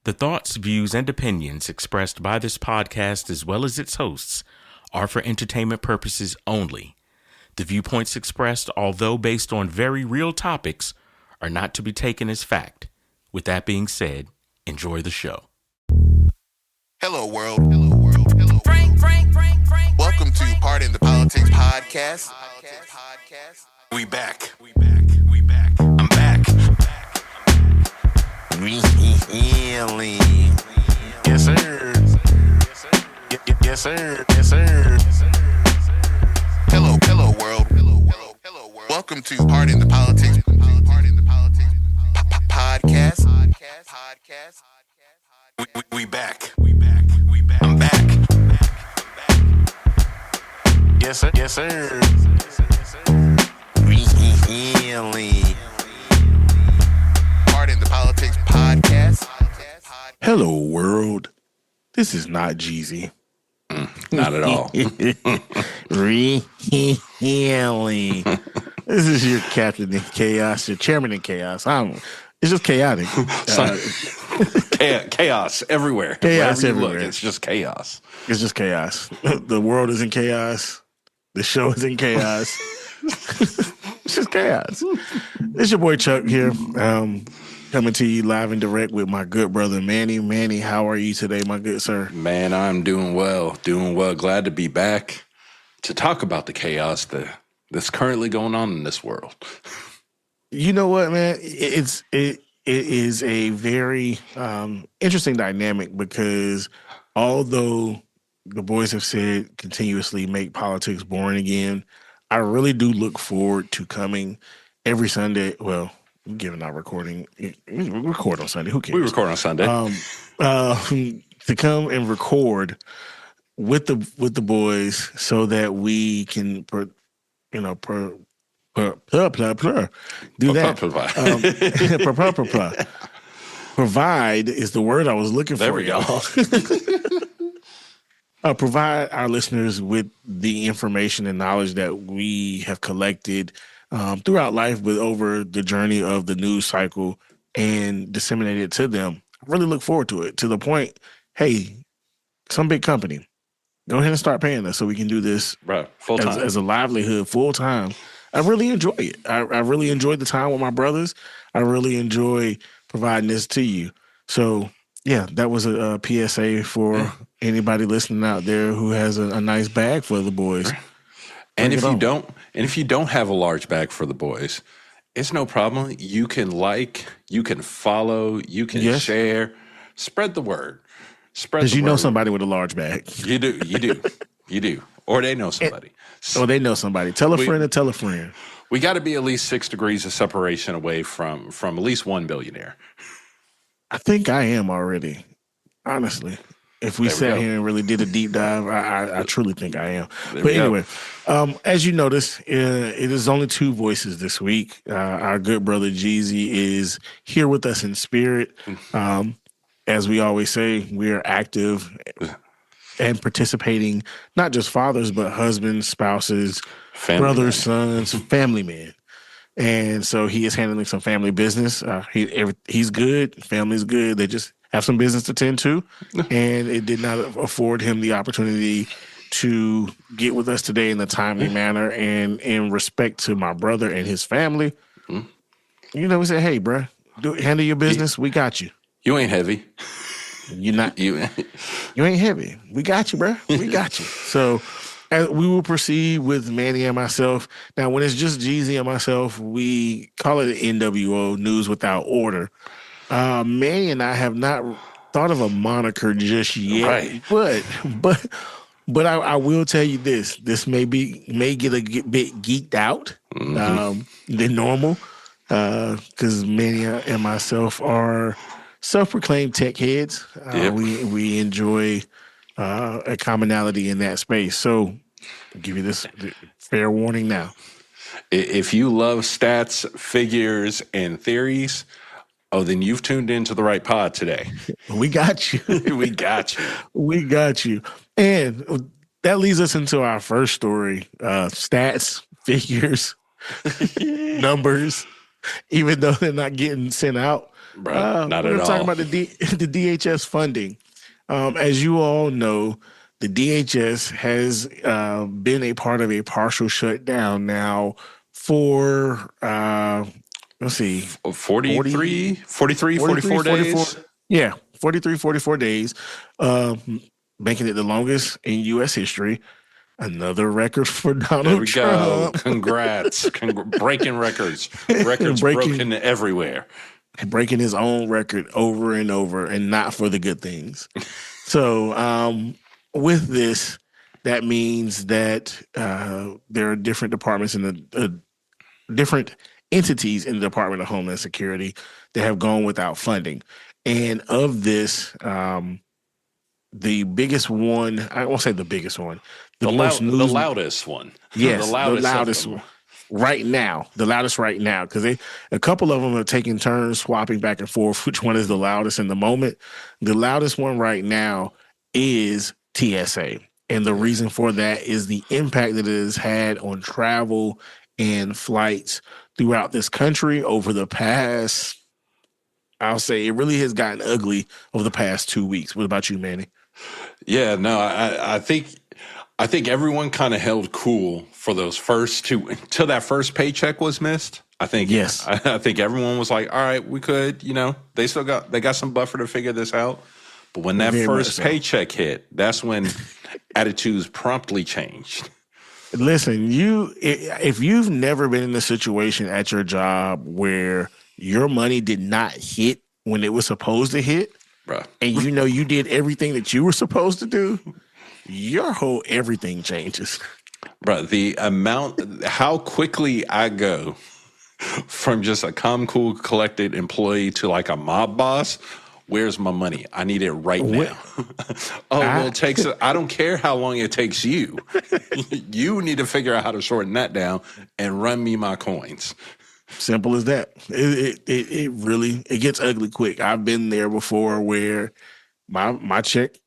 The thoughts, views, and opinions expressed by this podcast, as well as its hosts, are for entertainment purposes only. The viewpoints expressed, although based on very real topics, are not to be taken as fact. With that being said, enjoy the show. Hello, world. Hello, world. Hello, world. Welcome to Pardon the Politics podcast. We back. I'm back. Really? Yes, sir. Yes, sir. Yes, sir. Hello, world. Welcome to Pardon the Politics podcast. We back. I'm back. Yes, sir. Yes, sir. Really? Pardon the Politics podcast. Hello, world. This is not Jeezy. Not at all. Really? This is your captain in chaos, your chairman in chaos. It's just chaotic. Chaos everywhere. Chaos Wherever you everywhere. look, it's just chaos. It's just chaos. The world is in chaos. The show is in chaos. It's just chaos. It's your boy Chuck here, coming to you live and direct with my good brother Manny. Manny, how are you today, my good sir? Man, I'm doing well. Glad to be back to talk about the chaos that's currently going on in this world. You know what, man? It is a very interesting dynamic because although the boys have said continuously make politics boring again, I really do look forward to coming every Sunday. Well, given our recording, we record on Sunday. Who cares? We record on Sunday. To come and record with the boys so that we can, do that. Provide is the word I was looking for. There we y'all. Provide our listeners with the information and knowledge that we have collected throughout life, but over the journey of the news cycle and disseminate it to them. I really look forward to it, to the point, hey, some big company, go ahead and start paying us so we can do this full time as a livelihood, full time. I really enjoy it. I really enjoy the time with my brothers. I really enjoy providing this to you. So, yeah, that was a PSA for anybody listening out there who has a nice bag for the boys. And if you don't have a large bag for the boys, it's no problem. You can you can follow, you can share, spread the word. Because you know somebody with a large bag. You do. Or they know somebody. They know somebody. Tell a friend to tell a friend. We got to be at least 6 degrees of separation away from at least one billionaire. I think I am already, honestly. If we sat here and really did a deep dive, I truly think I am. But anyway, as you notice, it is only 2 voices this week. Our good brother Jeezy is here with us in spirit. As we always say, we are active and participating, not just fathers, but husbands, spouses, brothers, sons, family men. And so he is handling some family business. He's good. Family's good. They just have some business to tend to. And it did not afford him the opportunity to get with us today in a timely manner. And in respect to my brother and his family, we said, hey, bro, handle your business. We got you. You ain't heavy. You're not. You ain't heavy. We got you, bro. We got you. So as we will proceed with Manny and myself. Now, when it's just Jeezy and myself, we call it NWO, News Without Order. Manny and I have not thought of a moniker just yet. Right. But I will tell you this. This may get a bit geeked out than normal because Manny and myself are self-proclaimed tech heads. We enjoy a commonality in that space. So I'll give you this fair warning now. If you love stats, figures, and theories, then you've tuned into the right pod today. We got you. We got you. We got you. And that leads us into our first story. Stats, figures, numbers, even though they're not getting sent out Bro, not we're at going to talk all. about the DHS funding. As you all know, the DHS has been a part of a partial shutdown now for, let's see, 44 days. Yeah, 44 days, making it the longest in U.S. history. Another record for Donald There we Trump. go. Congrats. Breaking records. Records broken everywhere. Breaking his own record over and over, and not for the good things. So with this, that means that there are different departments in the different entities in the Department of Homeland Security that have gone without funding. And of this, the biggest one, I won't say the biggest one, The loudest one. Yes, the loudest one. Right now, the loudest right now, because a couple of them are taking turns swapping back and forth which one is the loudest in the moment. The loudest one right now is TSA. And the reason for that is the impact that it has had on travel and flights throughout this country over the past, I'll say it really has gotten ugly over the past 2 weeks. What about you, Manny? Yeah, no, I think everyone kind of held cool for those first two until that first paycheck was missed. I think yes. I think everyone was like, all right, we could, they got some buffer to figure this out. But when that first paycheck hit, that's when attitudes promptly changed. Listen, if you've never been in a situation at your job where your money did not hit when it was supposed to hit, bruh, and you did everything that you were supposed to do, your whole everything changes. Bro, the amount, how quickly I go from just a calm, cool, collected employee to like a mob boss. Where's my money? I need it right now. I don't care how long it takes you. You need to figure out how to shorten that down and run me my coins. Simple as that. It really gets ugly quick. I've been there before where my check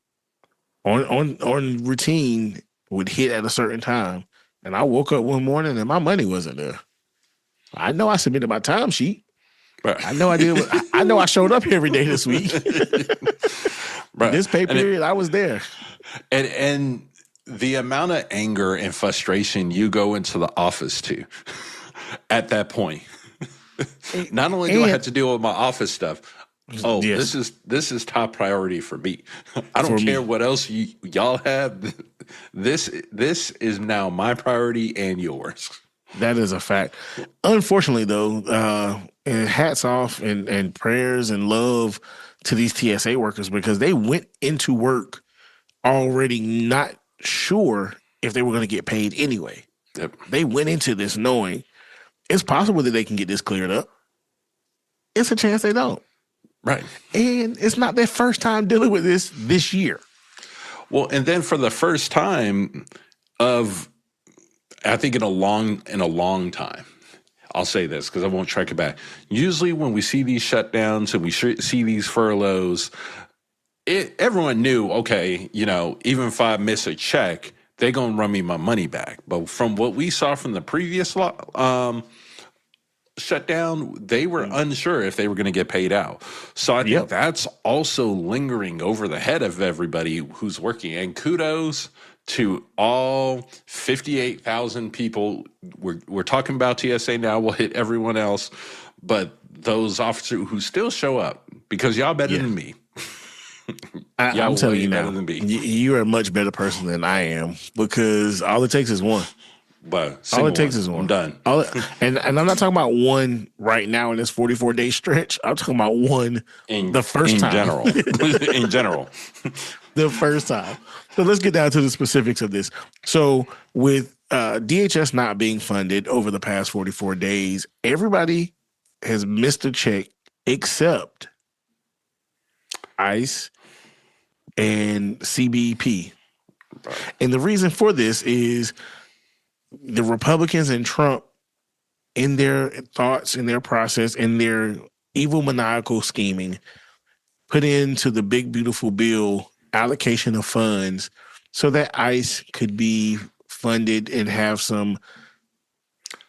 on routine would hit at a certain time, and I woke up one morning and my money wasn't there. I know I submitted my timesheet. Right. I know I did. I know I showed up every day this week. Right. This pay period, I was there. And the amount of anger and frustration you go into the office to at that point. Not only do I have to deal with my office stuff. Oh, yes. This is top priority for me. I don't care what else y'all have. This is now my priority and yours. That is a fact. Unfortunately, though, and hats off and prayers and love to these TSA workers, because they went into work already not sure if they were going to get paid anyway. Yep. They went into this knowing it's possible that they can get this cleared up. It's a chance they don't. Right. And it's not their first time dealing with this year. Well, and then for the first time I think in a long time, I'll say this because I won't track it back. Usually when we see these shutdowns and we see these furloughs, everyone knew, okay, even if I miss a check, they're going to run me my money back. But from what we saw from the previous shutdown, they were unsure if they were going to get paid out. So I think that's also lingering over the head of everybody who's working. And kudos to all 58,000 people. We're talking about TSA now. We'll hit everyone else. But those officers who still show up, because y'all better than me. I'm telling you now, you're a much better person than I am, because all it takes is one. But all it takes is one. I'm done. And I'm not talking about one right now in this 44-day stretch. I'm talking about one the first time. In general. The first time. So let's get down to the specifics of this. So with DHS not being funded over the past 44 days, everybody has missed a check except ICE and CBP. And the reason for this is the Republicans and Trump, in their thoughts, in their process, in their evil maniacal scheming, put into the big, beautiful bill allocation of funds so that ICE could be funded and have some,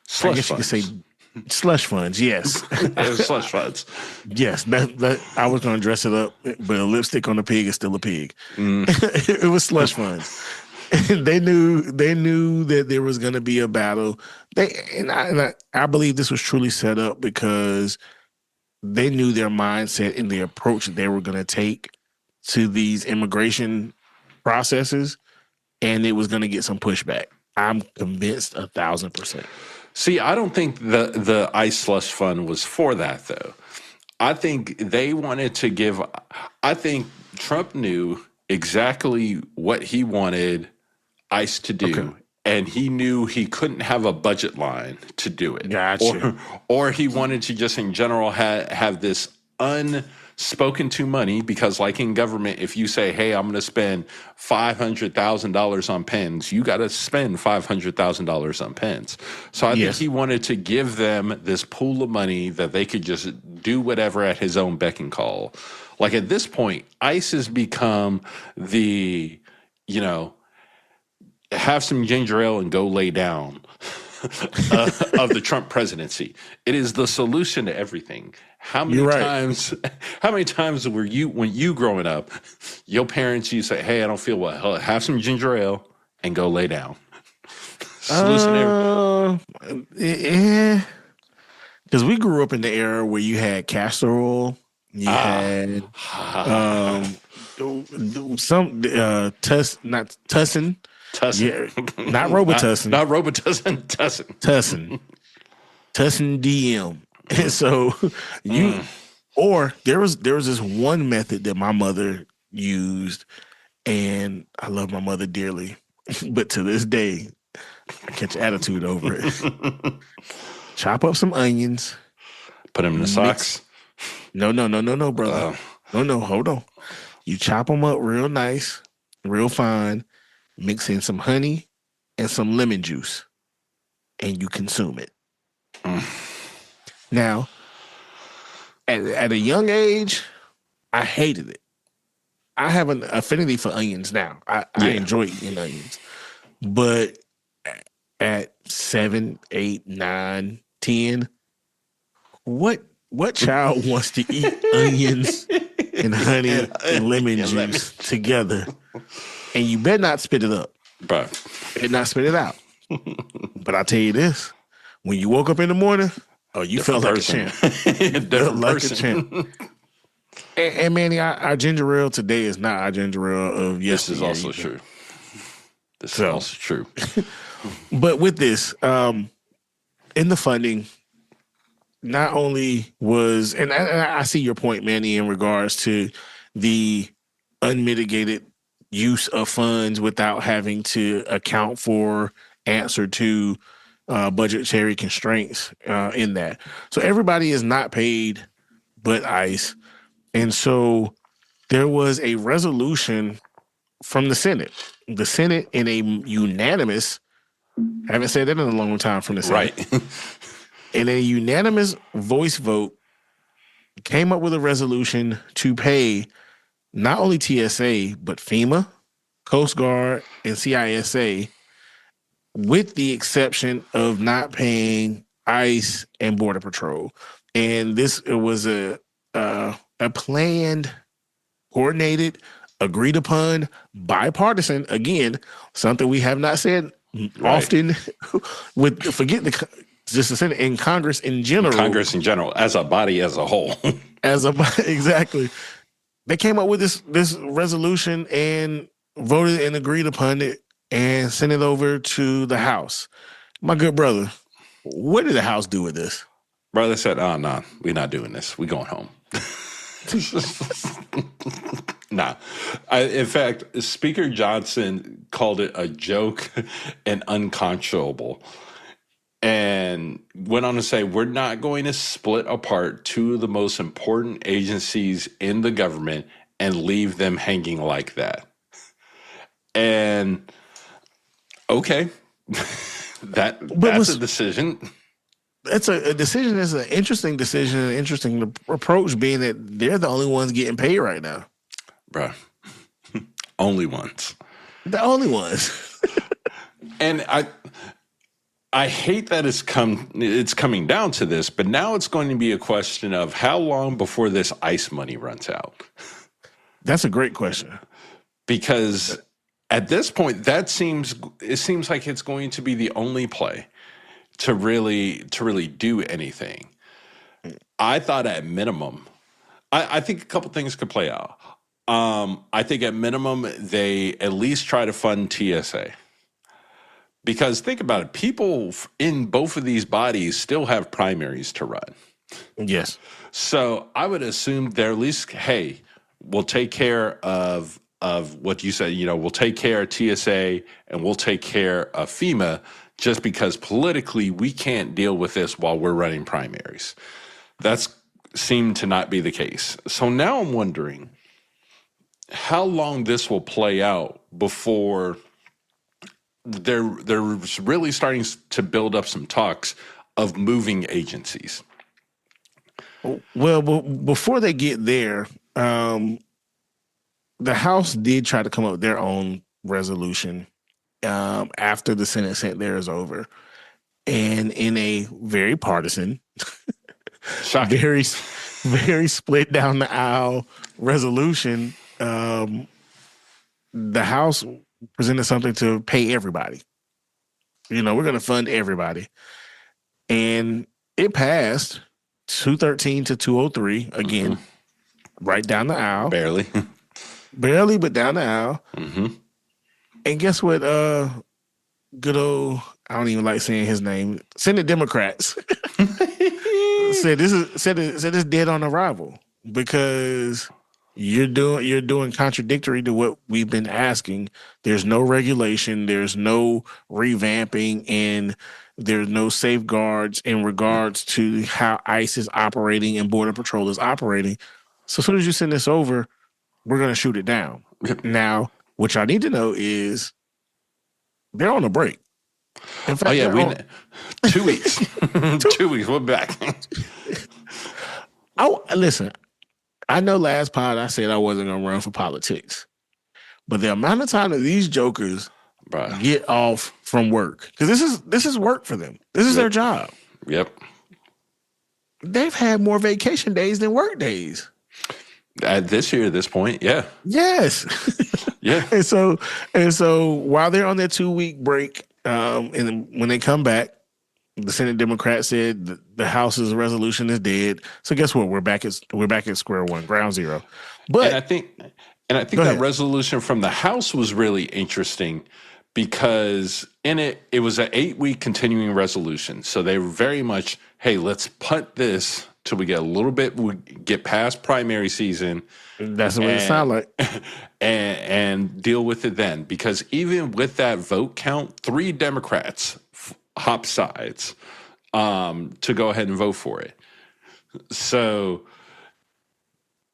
slush funds. You could say, Slush funds, yes. It was slush funds. Yes, that I was going to dress it up, but a lipstick on a pig is still a pig. It was slush funds. They knew that there was going to be a battle. I believe this was truly set up because they knew their mindset and the approach that they were going to take to these immigration processes, and it was going to get some pushback. I'm convinced 1,000%. See, I don't think the ICE slush fund was for that, though. I think they wanted to give. I think Trump knew exactly what he wanted ICE to do, and he knew he couldn't have a budget line to do it. Gotcha. Or he wanted to just in general have this unspoken to money, because like in government, if you say, hey, I'm going to spend $500,000 on pens, you got to spend $500,000 on pens. So I think he wanted to give them this pool of money that they could just do whatever at his own beck and call. Like at this point, ICE has become the, have some ginger ale and go lay down of the Trump presidency. It is the solution to everything. How many times were you, when you growing up, your parents, you say, hey, I don't feel well, have some ginger ale and go lay down. Solution to everything. Yeah. Because we grew up in the era where you had castor oil, you had some not Tussin. Yeah, not Robitussin. Not Robitussin. Tussin DM. And so there was this one method that my mother used, and I love my mother dearly, but to this day, I catch attitude over it. Chop up some onions. Put them in the socks. No, brother. No, hold on. You chop them up real nice, real fine. Mix in some honey and some lemon juice, and you consume it. Now, at a young age, I hated it. I have an affinity for onions now. I enjoy eating onions. But at 7, 8, 9, 10, what child wants to eat onions and honey and lemon juice together? And you better not spit it up. Bro. Better not spit it out. But I tell you this, when you woke up in the morning, you felt like a champ. Like a champ. And Manny, our ginger ale today is not our ginger ale of yesterday. This is also true. This is also true. But with this, in the funding, not only was, and I see your point, Manny, in regards to the unmitigated use of funds without having to account for, answer to budgetary constraints in that. So everybody is not paid but ICE. And so there was a resolution from the Senate. The Senate, in a unanimous, I haven't said that in a long time from the Senate. Right. In a unanimous voice vote, came up with a resolution to pay not only TSA, but FEMA, Coast Guard, and CISA, with the exception of not paying ICE and Border Patrol. And this was a planned, coordinated, agreed upon, bipartisan, again, something we have not said often, just the Senate, in Congress in general. Congress in general, as a body, as a whole. Exactly. They came up with this resolution and voted and agreed upon it and sent it over to the House. My good brother, what did the House do with this? Brother said, oh, no, we're not doing this. We're going home. Nah. In fact, Speaker Johnson called it a joke and unconscionable, and went on to say, we're not going to split apart two of the most important agencies in the government and leave them hanging like that. And okay, that's a decision. That's a decision. It's an interesting decision, an interesting approach, being that they're the only ones getting paid right now. Bruh. Only ones. The only ones. And I hate that it's coming down to this, but now it's going to be a question of how long before this ICE money runs out. That's a great question. Because at this point, it seems like it's going to be the only play to really do anything. I thought at minimum, I think a couple things could play out. I think at minimum, they at least try to fund TSA. Because think about it, people in both of these bodies still have primaries to run. Yes. So I would assume they're at least, hey, we'll take care of what you said, we'll take care of TSA and we'll take care of FEMA just because politically we can't deal with this while we're running primaries. That's seemed to not be the case. So now I'm wondering how long this will play out before they're really starting to build up some talks of moving agencies. Well, before they get there, the House did try to come up with their own resolution after the Senate sent theirs over. And in a very partisan, very, very split down the aisle resolution, the House presented something to pay everybody. We're going to fund everybody. And it passed 213 to 203, again, right down the aisle. Barely, but down the aisle. Mm-hmm. And guess what? Good old, I don't even like saying his name, Senate Democrats said it's dead on arrival because you're doing contradictory to what we've been asking. There's no regulation, there's no revamping, and there's no safeguards in regards to how ICE is operating and Border Patrol is operating. So as soon as you send this over, we're going to shoot it down. Now, what y'all need to know is they're on a break. In fact, 2 weeks. 2 weeks, we're back. Listen, I know last pod I said I wasn't going to run for politics. But the amount of time that these jokers get off from work, because this is work for them. This is their job. Yep. They've had more vacation days than work days. This year, at this point, yeah. Yes. Yeah. And so while they're on their 2-week break, and when they come back, the Senate Democrats said the House's resolution is dead. So guess what? We're back at square one, ground zero. But I think that resolution from the House was really interesting because in it was an 8-week continuing resolution. So they were very much, hey, let's punt this till we get we get past primary season. That's what it sounds like. And deal with it then. Because even with that vote count, 3 Democrats hop sides to go ahead and vote for it. So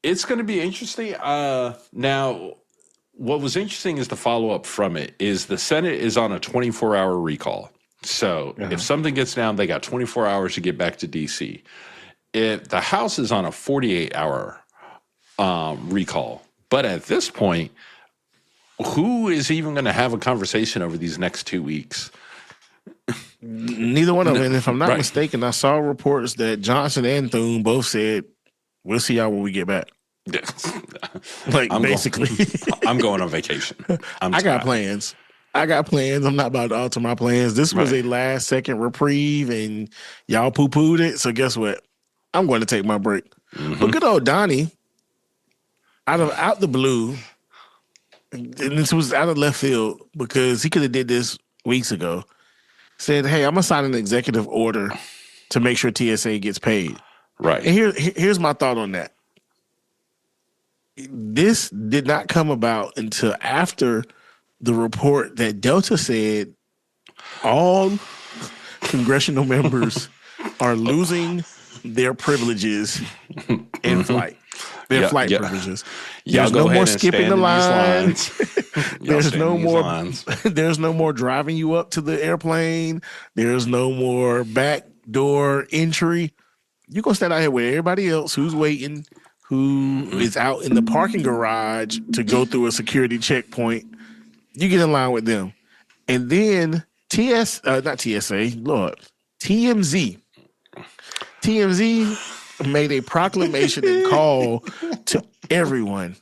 it's going to be interesting. Now, what was interesting is the follow-up from it is the Senate is on a 24-hour recall. So if something gets down, they got 24 hours to get back to D.C. If the House is on a 48-hour recall. But at this point, who is even going to have a conversation over these next 2 weeks? Neither one of them. And if I'm not mistaken, I saw reports that Johnson and Thune both said, we'll see y'all when we get back. Basically. I'm going on vacation. I got plans. I'm not about to alter my plans. This was a last-second reprieve, and y'all poo-pooed it. So guess what? I'm going to take my break. Mm-hmm. But good old Donnie, out the blue, and this was out of left field because he could have did this weeks ago, said, hey, I'm going to sign an executive order to make sure TSA gets paid. Right. And here's my thought on that. This did not come about until after the report that Delta said all congressional members are losing their privileges in flight. Their flight privileges. There's no more skipping the lines. There's no more driving you up to the airplane. There's no more back door entry. You're going to stand out here with everybody else who's waiting, who is out in the parking garage to go through a security checkpoint. You get in line with them. And then not TSA, Lord, TMZ. TMZ made a proclamation and call to everyone.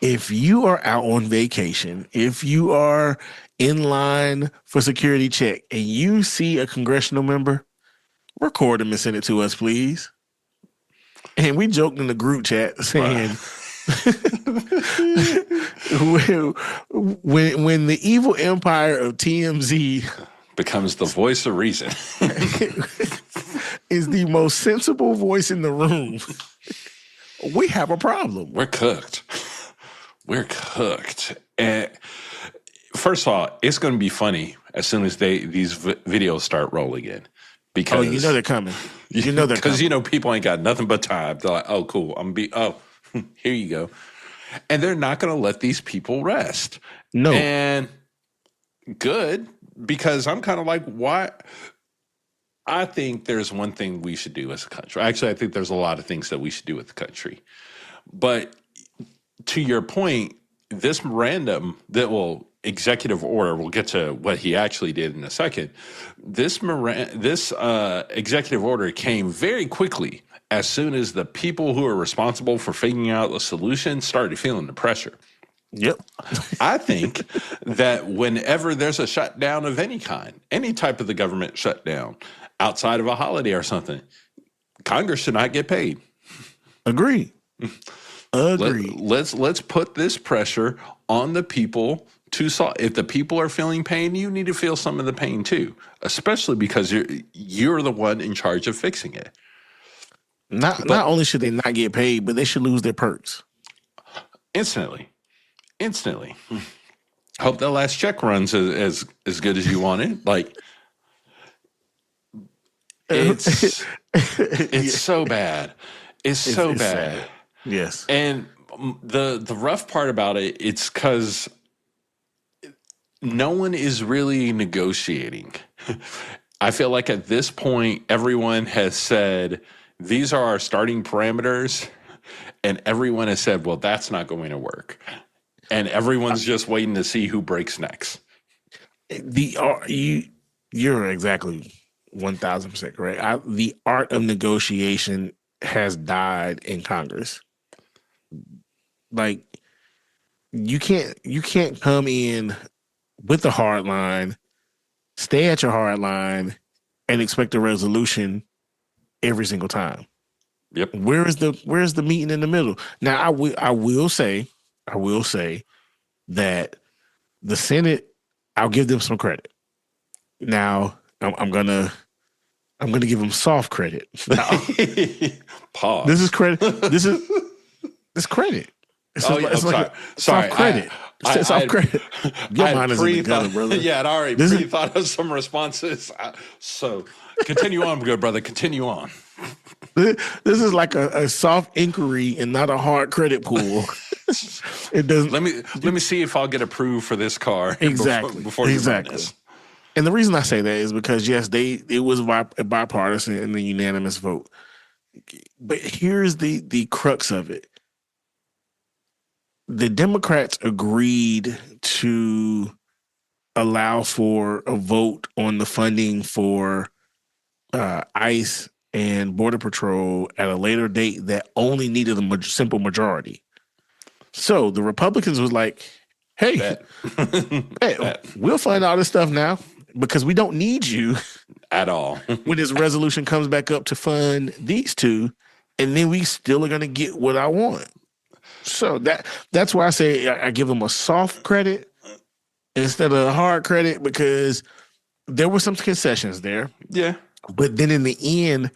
If you are out on vacation, if you are in line for security check and you see a congressional member, record them and send it to us, please. And we joked in the group chat saying, when the evil empire of TMZ becomes the voice of reason, is the most sensible voice in the room, we have a problem. We're cooked. We're cooked. And first of all, it's going to be funny as soon as these videos start rolling in. Because you know they're coming. You know they're coming. Because, people ain't got nothing but time. They're like, oh, cool. Here you go. And they're not going to let these people rest. No. And good, because I'm kind of like, why? I think there's one thing we should do as a country. Actually, I think there's a lot of things that we should do with the country. But to your point, this executive order, we'll get to what he actually did in a second. This executive order came very quickly as soon as the people who are responsible for figuring out the solution started feeling the pressure. Yep. I think that whenever there's a shutdown of any kind, any type of the government shutdown, outside of a holiday or something, Congress should not get paid. Agreed. Let's put this pressure on the people to solve. If the people are feeling pain, you need to feel some of the pain too, especially because you're the one in charge of fixing it. Not only should they not get paid, but they should lose their perks instantly. Hope that last check runs as good as you want it. Like it's so bad. It's so bad. Sad. Yes. And the rough part about it's because no one is really negotiating. I feel like at this point, everyone has said, these are our starting parameters. And everyone has said, well, that's not going to work. And everyone's just waiting to see who breaks next. You're exactly 1,000% correct. The art of negotiation has died in Congress. Like you can't come in with a hard line, stay at your hard line, and expect a resolution every single time. Yep. Where's the meeting in the middle? Now I will say that the Senate, I'll give them some credit. Now I'm gonna give them soft credit. Pause. This is credit. This credit. It's like soft credit. Soft credit. Your mind is in the gutter, brother. Yeah, I'd already pre-thought of some responses. So continue on, good brother. Continue on. This is like a soft inquiry and not a hard credit pool. It doesn't. Let me see if I'll get approved for this car. Exactly. Before you run this. And the reason I say that is because yes, it was bipartisan and the unanimous vote. But here's the crux of it. The Democrats agreed to allow for a vote on the funding for ICE and Border Patrol at a later date that only needed a simple majority. So the Republicans was like, hey, we'll fund all this stuff now because we don't need you at all when this resolution comes back up to fund these two, and then we still are going to get what I want. So that's why I say I give them a soft credit instead of a hard credit, because there were some concessions there. Yeah. But then in the end,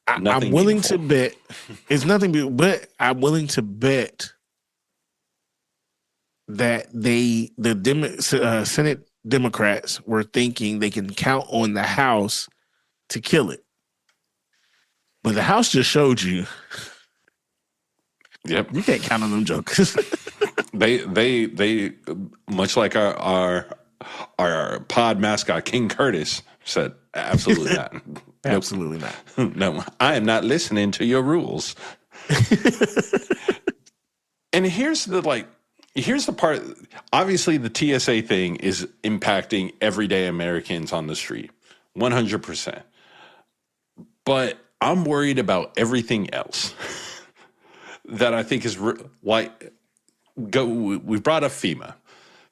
I'm willing to bet it's nothing but I'm willing to bet that the Senate Democrats were thinking they can count on the House to kill it. But the House just showed you. Yep. You can't count on them jokers. They much like our pod mascot King Curtis said, absolutely not. Absolutely not. No, I am not listening to your rules. And here's the Here's the part. Obviously, the TSA thing is impacting everyday Americans on the street, 100%. But I'm worried about everything else that I think is like we brought up FEMA.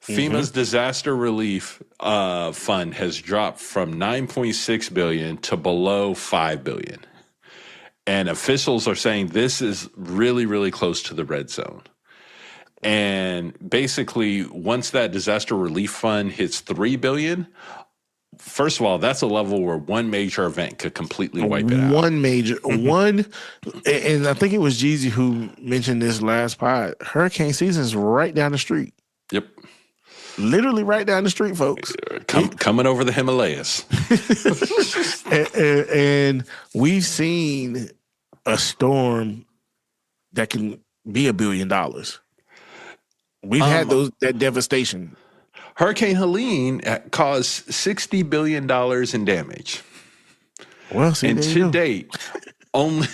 FEMA's disaster relief fund has dropped from 9.6 billion to below 5 billion. And officials are saying this is really, really close to the red zone. And basically, once that disaster relief fund hits 3 billion, first of all, that's a level where one major event could completely wipe it out. One major, one, and I think it was Jeezy who mentioned this last pod. Hurricane season is right down the street. Yep. Literally right down the street, folks. Coming over the Himalayas. and we've seen a storm that can be $1 billion. We've had that devastation. Hurricane Helene caused $60 billion in damage. Well, see, and to date, only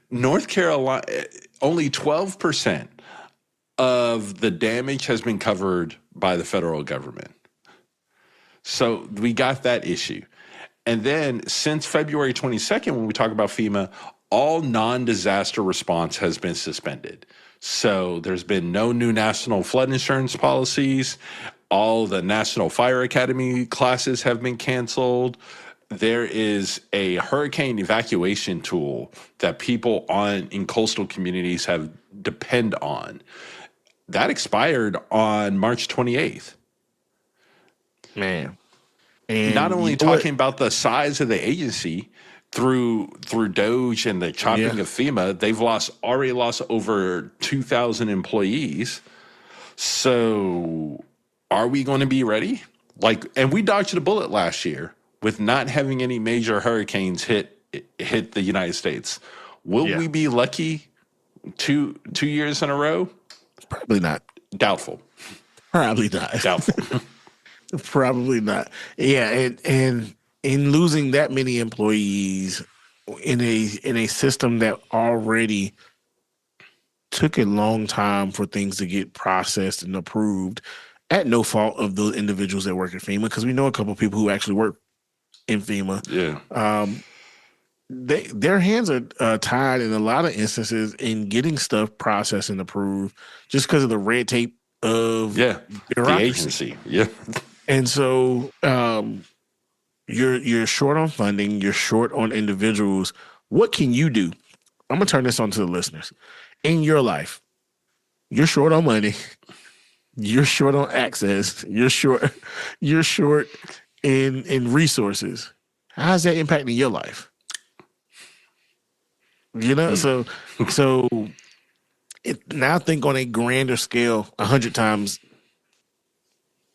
North Carolina, only 12% of the damage has been covered by the federal government. So we got that issue. And then since February 22nd, when we talk about FEMA, all non-disaster response has been suspended. So there's been no new national flood insurance policies. All the National Fire Academy classes have been canceled. There is a hurricane evacuation tool that people in coastal communities have depend on. That expired on March 28th. Man. And not only talking about the size of the agency through Doge and the chopping of FEMA, they've already lost over 2,000 employees. So are we going to be ready? And we dodged a bullet last year with not having any major hurricanes hit the United States. Will we be lucky two years in a row? Probably not. Doubtful. Probably not. Doubtful. Probably not. Yeah, and in losing that many employees in a system that already took a long time for things to get processed and approved, at no fault of those individuals that work at FEMA, because we know a couple of people who actually work in FEMA. Yeah. Their hands are tied in a lot of instances in getting stuff processed and approved just because of the red tape of the agency. Yeah. And so you're short on funding, you're short on individuals. What can you do? I'm gonna turn this on to the listeners. In your life, you're short on money, you're short on access, you're short in resources. How's that impacting your life? You know, so now think on a grander scale, 100 times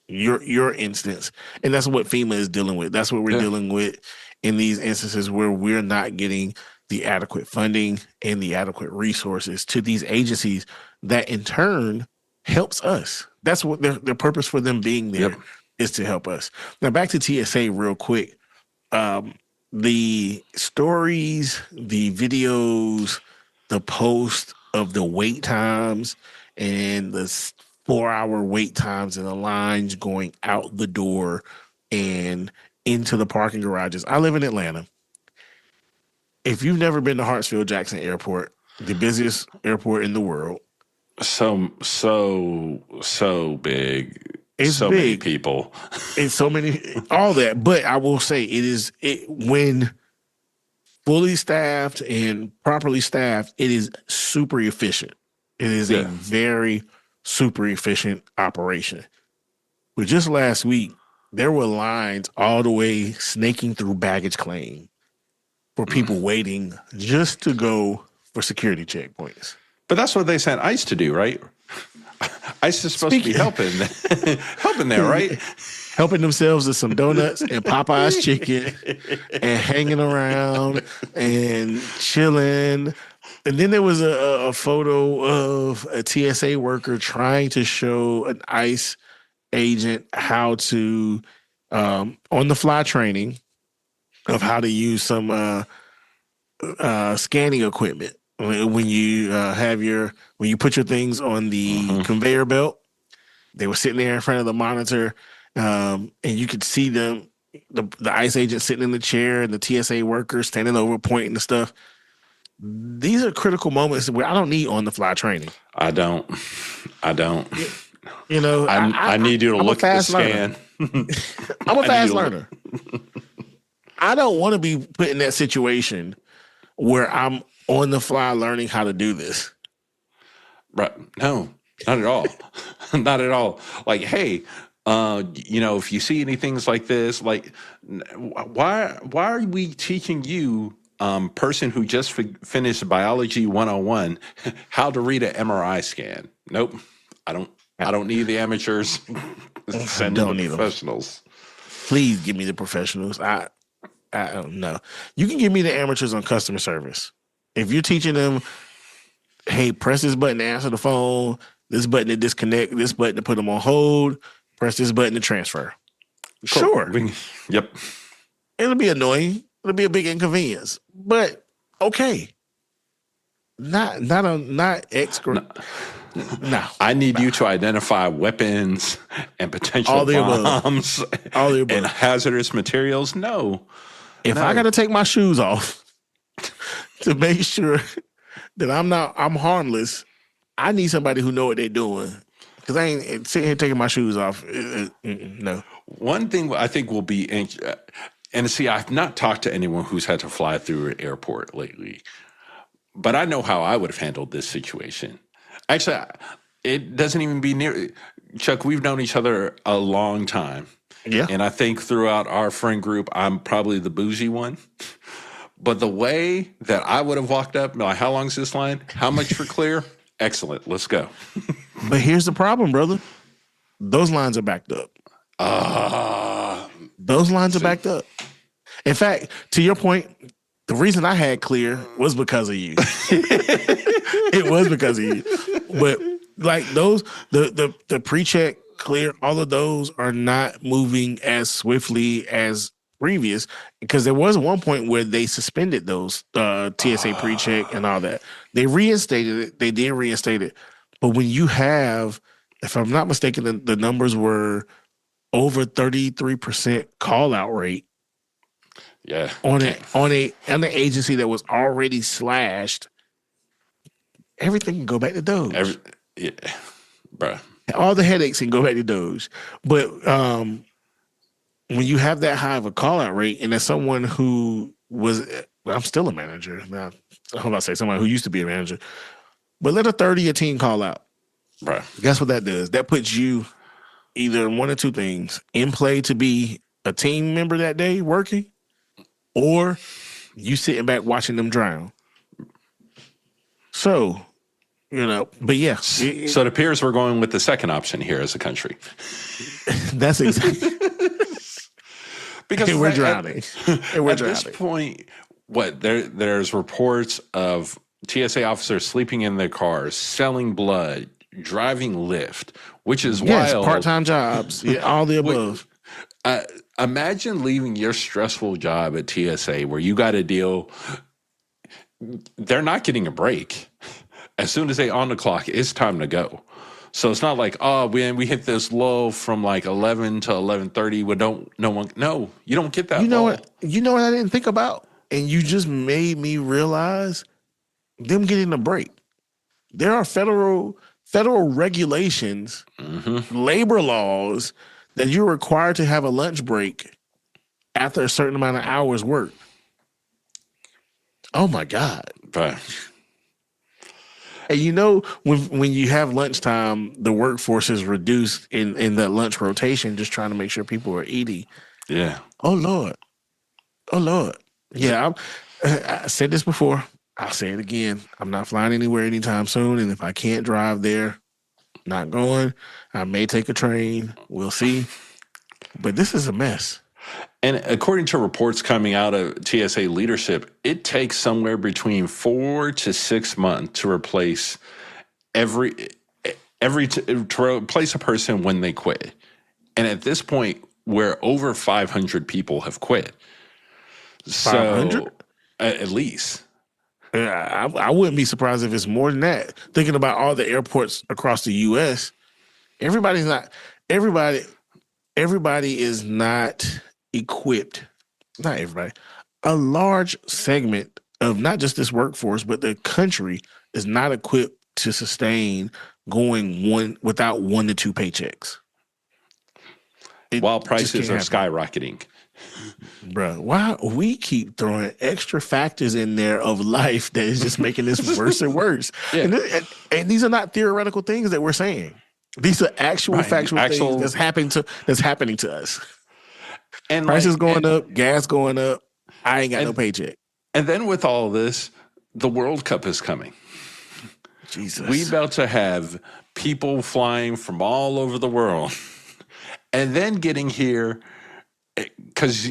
your instance, and that's what FEMA is dealing with. That's what we're dealing with in these instances where we're not getting the adequate funding and the adequate resources to these agencies that in turn helps us. That's what their purpose for them being there is, to help us. Now back to TSA real quick. The stories, the videos, the post of the wait times and the 4-hour wait times and the lines going out the door and into the parking garages. I live in Atlanta. If you've never been to Hartsfield-Jackson Airport, the busiest airport in the world. So big. It's so big. Many people. It's so many, all that. But I will say when fully staffed and properly staffed, it is super efficient. It is a very super efficient operation. But just last week, there were lines all the way snaking through baggage claim for people waiting just to go for security checkpoints. But that's what they sent ICE to do, right? ICE is supposed to be helping there, right? Helping themselves to some donuts and Popeye's chicken and hanging around and chilling. And then there was a photo of a TSA worker trying to show an ICE agent how to, on the fly training of how to use some scanning equipment. When you when you put your things on the conveyor belt They were sitting there in front of the monitor, and you could see them, the ICE agent sitting in the chair and the TSA workers standing over pointing to stuff. These are critical moments where I don't need on-the-fly training. I don't. You know, I need you to look at the scan. I'm a fast learner. I don't want to be put in that situation where I'm on the fly learning how to do this. Right. No, not at all. Not at all. Like, hey, if you see any things like this, like, why are we teaching you, person who just finished biology 101, how to read an MRI scan? Nope. I don't need the amateurs. Send don't the need professionals. Them. Please give me the professionals. I don't know. You can give me the amateurs on customer service. If you're teaching them, hey, press this button to answer the phone, this button to disconnect, this button to put them on hold, press this button to transfer. Cool. Sure. Yep. It'll be annoying. It'll be a big inconvenience. But okay. Not extra. No. I need you to identify weapons and potential bombs and hazardous materials. No. If I got to take my shoes off to make sure that I'm harmless, I need somebody who know what they're doing. Because I ain't sitting here taking my shoes off. No. One thing I think will be, and see, I've not talked to anyone who's had to fly through an airport lately, but I know how I would have handled this situation. Actually, it doesn't even be near. Chuck, we've known each other a long time. Yeah. And I think throughout our friend group, I'm probably the bougie one. But the way that I would have walked up, like, how long is this line? How much for clear? Excellent. Let's go. But here's the problem, brother. Those lines are backed up. Those lines are backed up. In fact, to your point, the reason I had clear was because of you. It was because of you. But like those, the pre-check, clear, all of those are not moving as swiftly as previous, because there was one point where they suspended those TSA pre-check and all that. They reinstated it. They did reinstate it. But when you have, if I'm not mistaken, the numbers were over 33% call out rate. Yeah. On an agency that was already slashed, everything can go back to Doge. Bruh. All the headaches can go back to Doge. But when you have that high of a call out rate, and as someone who was, I'm still a manager now. I'm about to say someone who used to be a manager, but let a 30 of your team call out. Bruh. Guess what that does? That puts you either in one or two things: in play to be a team member that day working, or you sitting back watching them drown. So, but yeah. So it appears we're going with the second option here as a country. That's exactly. Because we're drowning. At this point, there's reports of TSA officers sleeping in their cars, selling blood, driving Lyft, which is wild. Part-time jobs, all the above. Imagine leaving your stressful job at TSA where you got to deal. They're not getting a break. As soon as they on the clock, it's time to go. So it's not like, we hit this low from like 11 to 11:30. No, you don't get that. You know what? You know what I didn't think about, and you just made me realize them getting a break. There are federal regulations, labor laws that you're required to have a lunch break after a certain amount of hours worked. Oh my God! Right. And when you have lunchtime, the workforce is reduced in the lunch rotation, just trying to make sure people are eating. Yeah. Oh Lord. Yeah, I said this before. I'll say it again. I'm not flying anywhere anytime soon, and if I can't drive there, not going. I may take a train. We'll see. But this is a mess. And according to reports coming out of TSA leadership, it takes somewhere between 4 to 6 months to replace to replace a person when they quit. And at this point, where over 500 people have quit. 500? At least. I wouldn't be surprised if it's more than that. Thinking about all the airports across the U.S., Everybody's not. Everybody is not equipped. Not everybody. A large segment of not just this workforce, but the country is not equipped to sustain going without 1 to 2 paychecks. While prices are skyrocketing. Bro, why we keep throwing extra factors in there of life that is just making this worse and worse. Yeah. And these are not theoretical things that we're saying. These are actual factual things that's happening to us. And prices going up, gas going up. I ain't got no paycheck. And then with all this, the World Cup is coming. Jesus. We about to have people flying from all over the world and then getting here because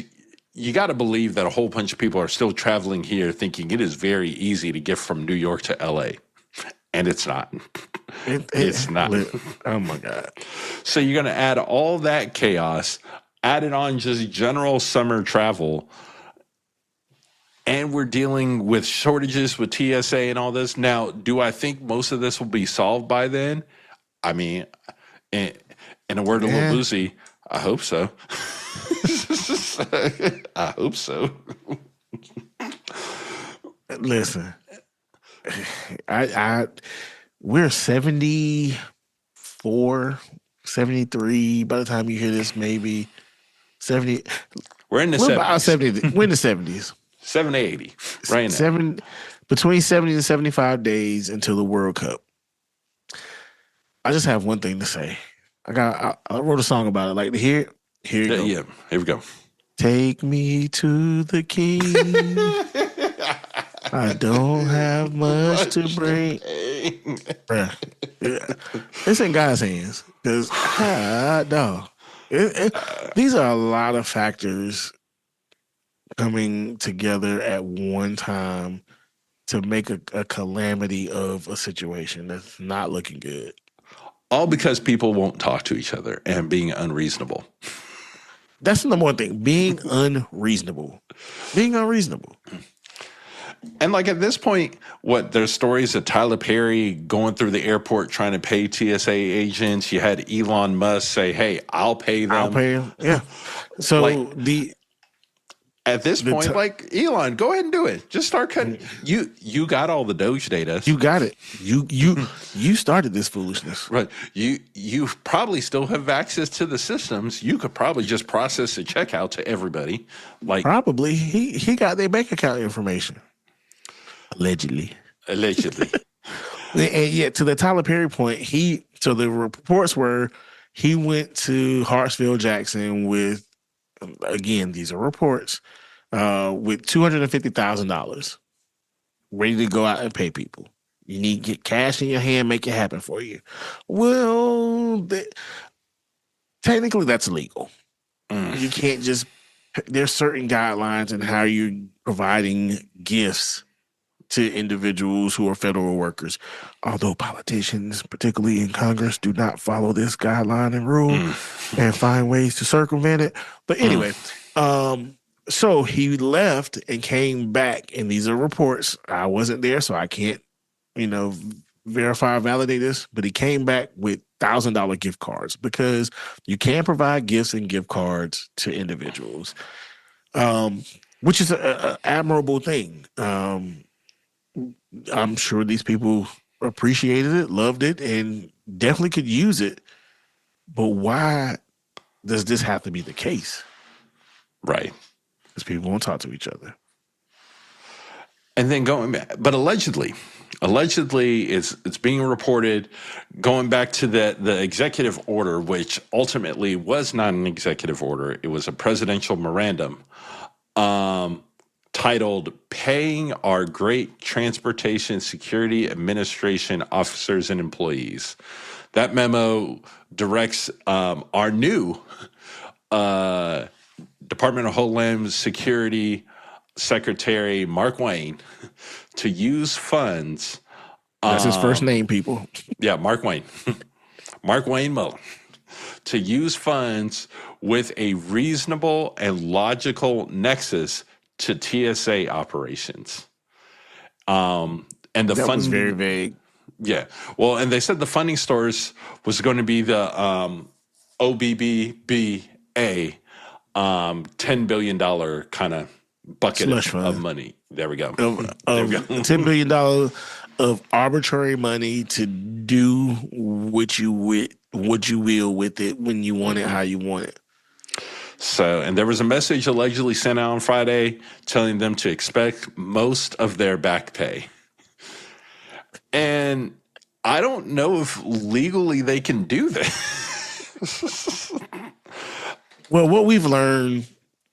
you got to believe that a whole bunch of people are still traveling here thinking it is very easy to get from New York to LA. And it's not. It's not. Oh, my God. So you're going to add all that chaos, add it on just general summer travel, and we're dealing with shortages with TSA and all this. Now, do I think most of this will be solved by then? I mean, in a word of Lil Boosie, I hope so. I hope so. Listen, we're 74, 73 by the time you hear this, maybe 70. We're in the 70s. We're in the 70s. 70, 80, right now. Between 70 and 75 days until the World Cup. I just have one thing to say. I wrote a song about it. Like, here you go. Yeah, here we go. Take me to the king. I don't have much to bring. Bruh. It's in God's hands. Because, no. These are a lot of factors coming together at one time to make a calamity of a situation that's not looking good. All because people won't talk to each other and being unreasonable. That's the number one thing. Being unreasonable. And like at this point, there's stories of Tyler Perry going through the airport trying to pay TSA agents. You had Elon Musk say, hey, I'll pay them. I'll pay them. Yeah. So at this point, Elon, go ahead and do it. Just start cutting. You got all the Doge data. You got it. You started this foolishness. Right. You probably still have access to the systems. You could probably just process the checkout to everybody. Probably. He got their bank account information. Allegedly. And yet to the Tyler Perry point, so the reports were he went to Hartsfield Jackson with, again, these are reports, with $250,000 ready to go out and pay people. You need to get cash in your hand, make it happen for you. Well, technically that's illegal. You can't just, there's certain guidelines in how you're providing gifts to individuals who are federal workers. Although politicians, particularly in Congress, do not follow this guideline and rule and find ways to circumvent it. But anyway, so he left and came back, and these are reports. I wasn't there, so I can't, verify or validate this, but he came back with $1,000 gift cards because you can provide gifts and gift cards to individuals, which is an admirable thing. I'm sure these people appreciated it, loved it, and definitely could use it. But why does this have to be the case? Right. Because people won't talk to each other. And then but allegedly it's being reported, going back to the executive order, which ultimately was not an executive order. It was a presidential memorandum. Titled Paying Our Great Transportation Security Administration Officers and Employees. That memo directs our new Department of Homeland Security Secretary, Mark Wayne, to use funds. That's his first name, people. Yeah, Mark Wayne. Mark Wayne Mullen. To use funds with a reasonable and logical nexus to TSA operations. And the that funding was very vague. Yeah. Well, and they said the funding source was going to be the OBBBA $10 billion kind of bucket Slush of fund money. There we go. of There we of go. $10 billion of arbitrary money to do what you will with it when you want it, how you want it. So, and there was a message allegedly sent out on Friday telling them to expect most of their back pay. And I don't know if legally they can do that. Well, what we've learned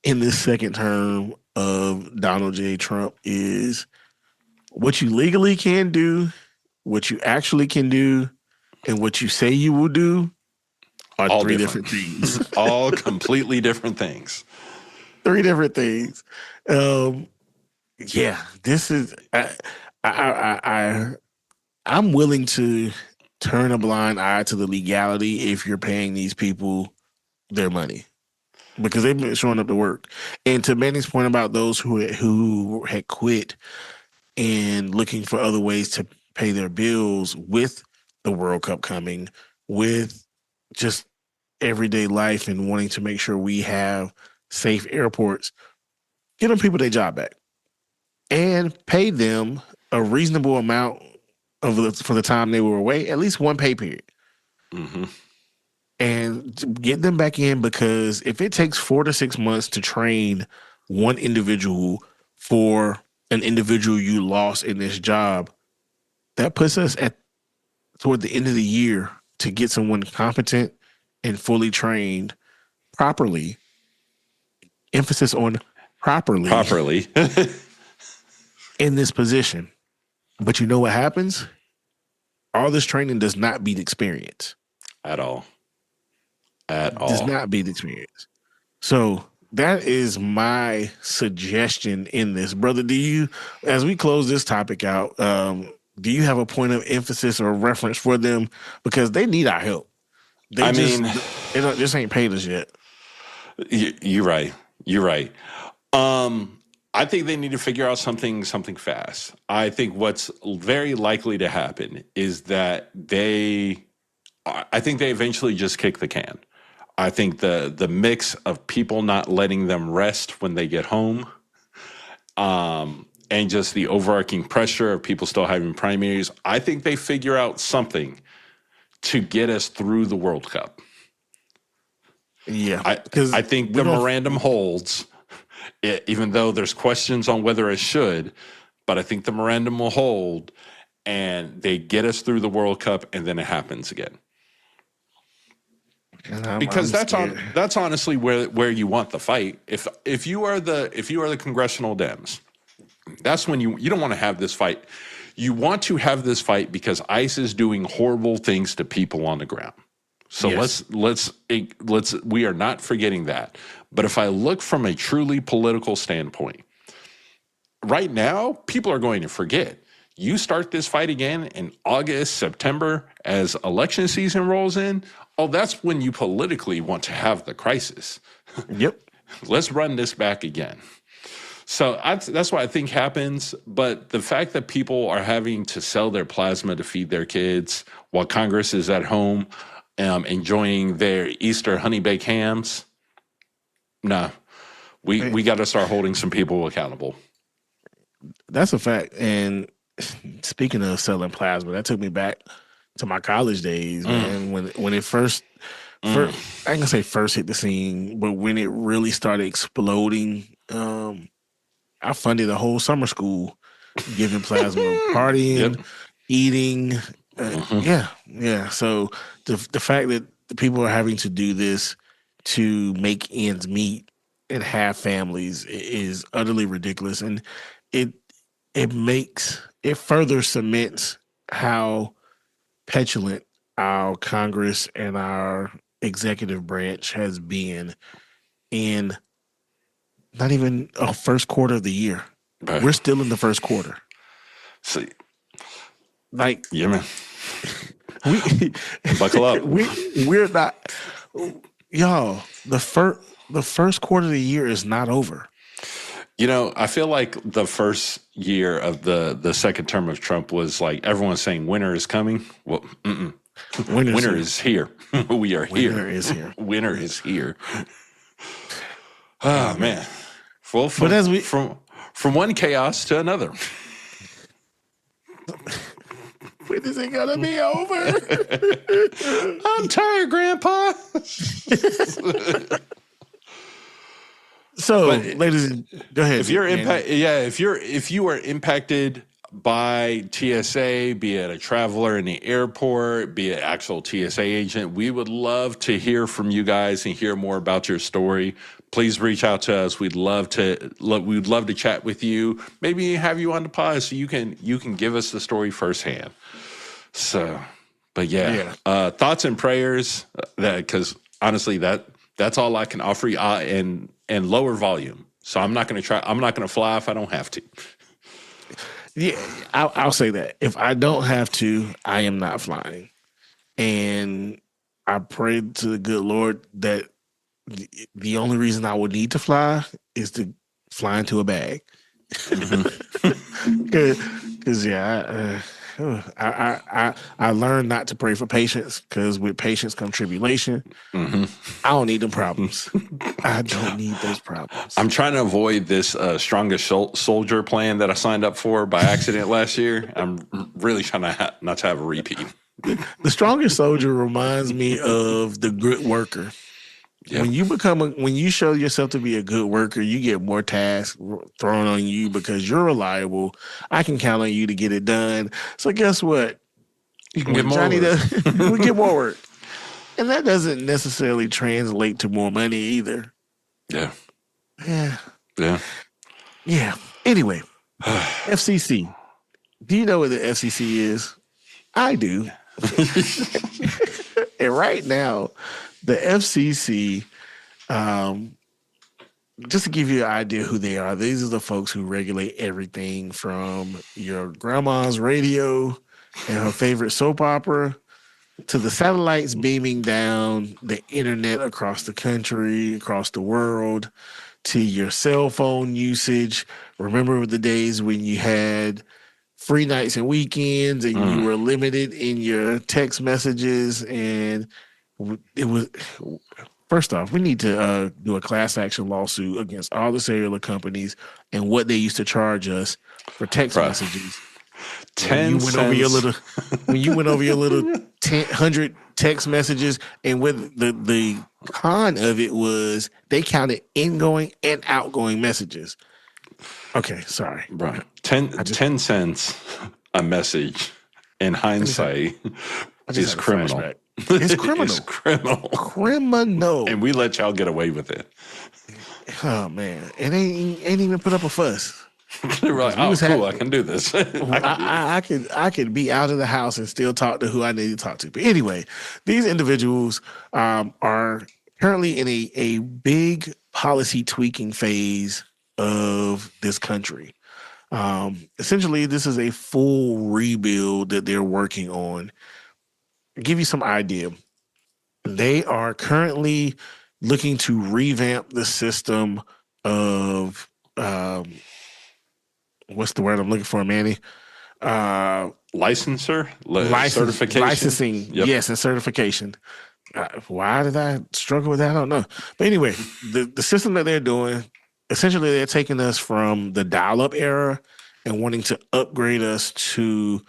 in this second term of Donald J. Trump is what you legally can do, what you actually can do, and what you say you will do are All three different things. All completely different things. Three different things. Yeah, this is I'm willing to turn a blind eye to the legality if you're paying these people their money because they've been showing up to work. And to Manny's point about those who had quit and looking for other ways to pay their bills with the World Cup coming, with just everyday life and wanting to make sure we have safe airports, get them people their job back and pay them a reasonable amount for the time they were away, at least one pay period. Mm-hmm. And get them back in, because if it takes 4 to 6 months to train one individual for an individual you lost in this job, that puts us toward the end of the year to get someone competent and fully trained properly. Emphasis on properly in this position. But you know what happens? All this training does not beat experience. At all. Does not beat experience. So that is my suggestion in this. Brother, as we close this topic out, do you have a point of emphasis or reference for them? Because they need our help. They just ain't paid us yet. You're right. You're right. I think they need to figure out something fast. I think what's very likely to happen is that they eventually just kick the can. I think the mix of people not letting them rest when they get home, and just the overarching pressure of people still having primaries, I think they figure out something to get us through the World Cup. Yeah. I think the memorandum holds, even though there's questions on whether it should, but I think the memorandum will hold, and they get us through the World Cup, and then it happens again. Because that's honestly where you want the fight. If you are the congressional Dems, that's when you don't want to have this fight. You want to have this fight because ICE is doing horrible things to people on the ground. So yes. let's we are not forgetting that. But if I look from a truly political standpoint, right now people are going to forget. You start this fight again in August, September, as election season rolls in. Oh, that's when you politically want to have the crisis. Yep. Let's run this back again. So that's what I think happens. But the fact that people are having to sell their plasma to feed their kids while Congress is at home enjoying their Easter honey baked hams, nah, we got to start holding some people accountable. That's a fact. And speaking of selling plasma, that took me back to my college days, man. When it first I ain't gonna say first hit the scene, but when it really started exploding, I funded a whole summer school giving plasma, partying, eating. Yeah. So the fact that the people are having to do this to make ends meet and have families is utterly ridiculous, and it further cements how petulant our Congress and our executive branch has been in not even a first quarter of the year. Right. We're still in the first quarter. See, yeah, man. Buckle up. We're not, y'all. The first quarter of the year is not over. You know, I feel like the first year of the second term of Trump was like everyone's saying winter is coming. Well, winter is here. We are here. Winter is here. Winter is here. Oh man. Well, from one chaos to another. When is it gonna be over? I'm tired, Grandpa. So, ladies, go ahead. If you're if you are impacted by TSA, be it a traveler in the airport, be it actual TSA agent, we would love to hear from you guys and hear more about your story. Please reach out to us. We'd love to chat with you. Maybe have you on the pod so you can give us the story firsthand. So, but thoughts and prayers because honestly that's all I can offer you and lower volume. So I'm not going to fly if I don't have to. Yeah, I'll say that. If I don't have to, I am not flying. And I pray to the good Lord that the only reason I would need to fly is to fly into a bag. Because I learned not to pray for patience because with patience come tribulation. I don't need them problems. I don't need those problems. I'm trying to avoid this strongest soldier plan that I signed up for by accident last year. I'm really trying not to have a repeat. The strongest soldier reminds me of the good worker. Yep. When you show yourself to be a good worker, you get more tasks thrown on you because you're reliable. I can count on you to get it done. So guess what? You can get more work. We get more work. And that doesn't necessarily translate to more money either. Yeah. Yeah. Yeah. Yeah. Anyway, FCC. Do you know what the FCC is? I do. And right now, the FCC, just to give you an idea who they are, these are the folks who regulate everything from your grandma's radio and her favorite soap opera to the satellites beaming down the internet across the country, across the world, to your cell phone usage. Remember the days when you had free nights and weekends and you were limited in your text messages, and it was, first off, we need to do a class action lawsuit against all the cellular companies and what they used to charge us for text messages. 10 cents. When you went over your little 100 text messages, and with the con of it was they counted ingoing and outgoing messages. Okay, sorry. Right. 10 cents a message in hindsight is criminal. It's criminal. It's criminal. Criminal. And we let y'all get away with it. Oh, man. It ain't even put up a fuss. They're like, cool, I can do this. I could be out of the house and still talk to who I need to talk to. But anyway, these individuals are currently in a big policy tweaking phase of this country. Essentially, this is a full rebuild that they're working on. I'll give you some idea. They are currently looking to revamp the system of what's the word I'm looking for, Manny? Licensure? Certification? Licensing, yep. Yes, and certification. Why did I struggle with that? I don't know. But anyway, the system that they're doing, essentially they're taking us from the dial-up era and wanting to upgrade us to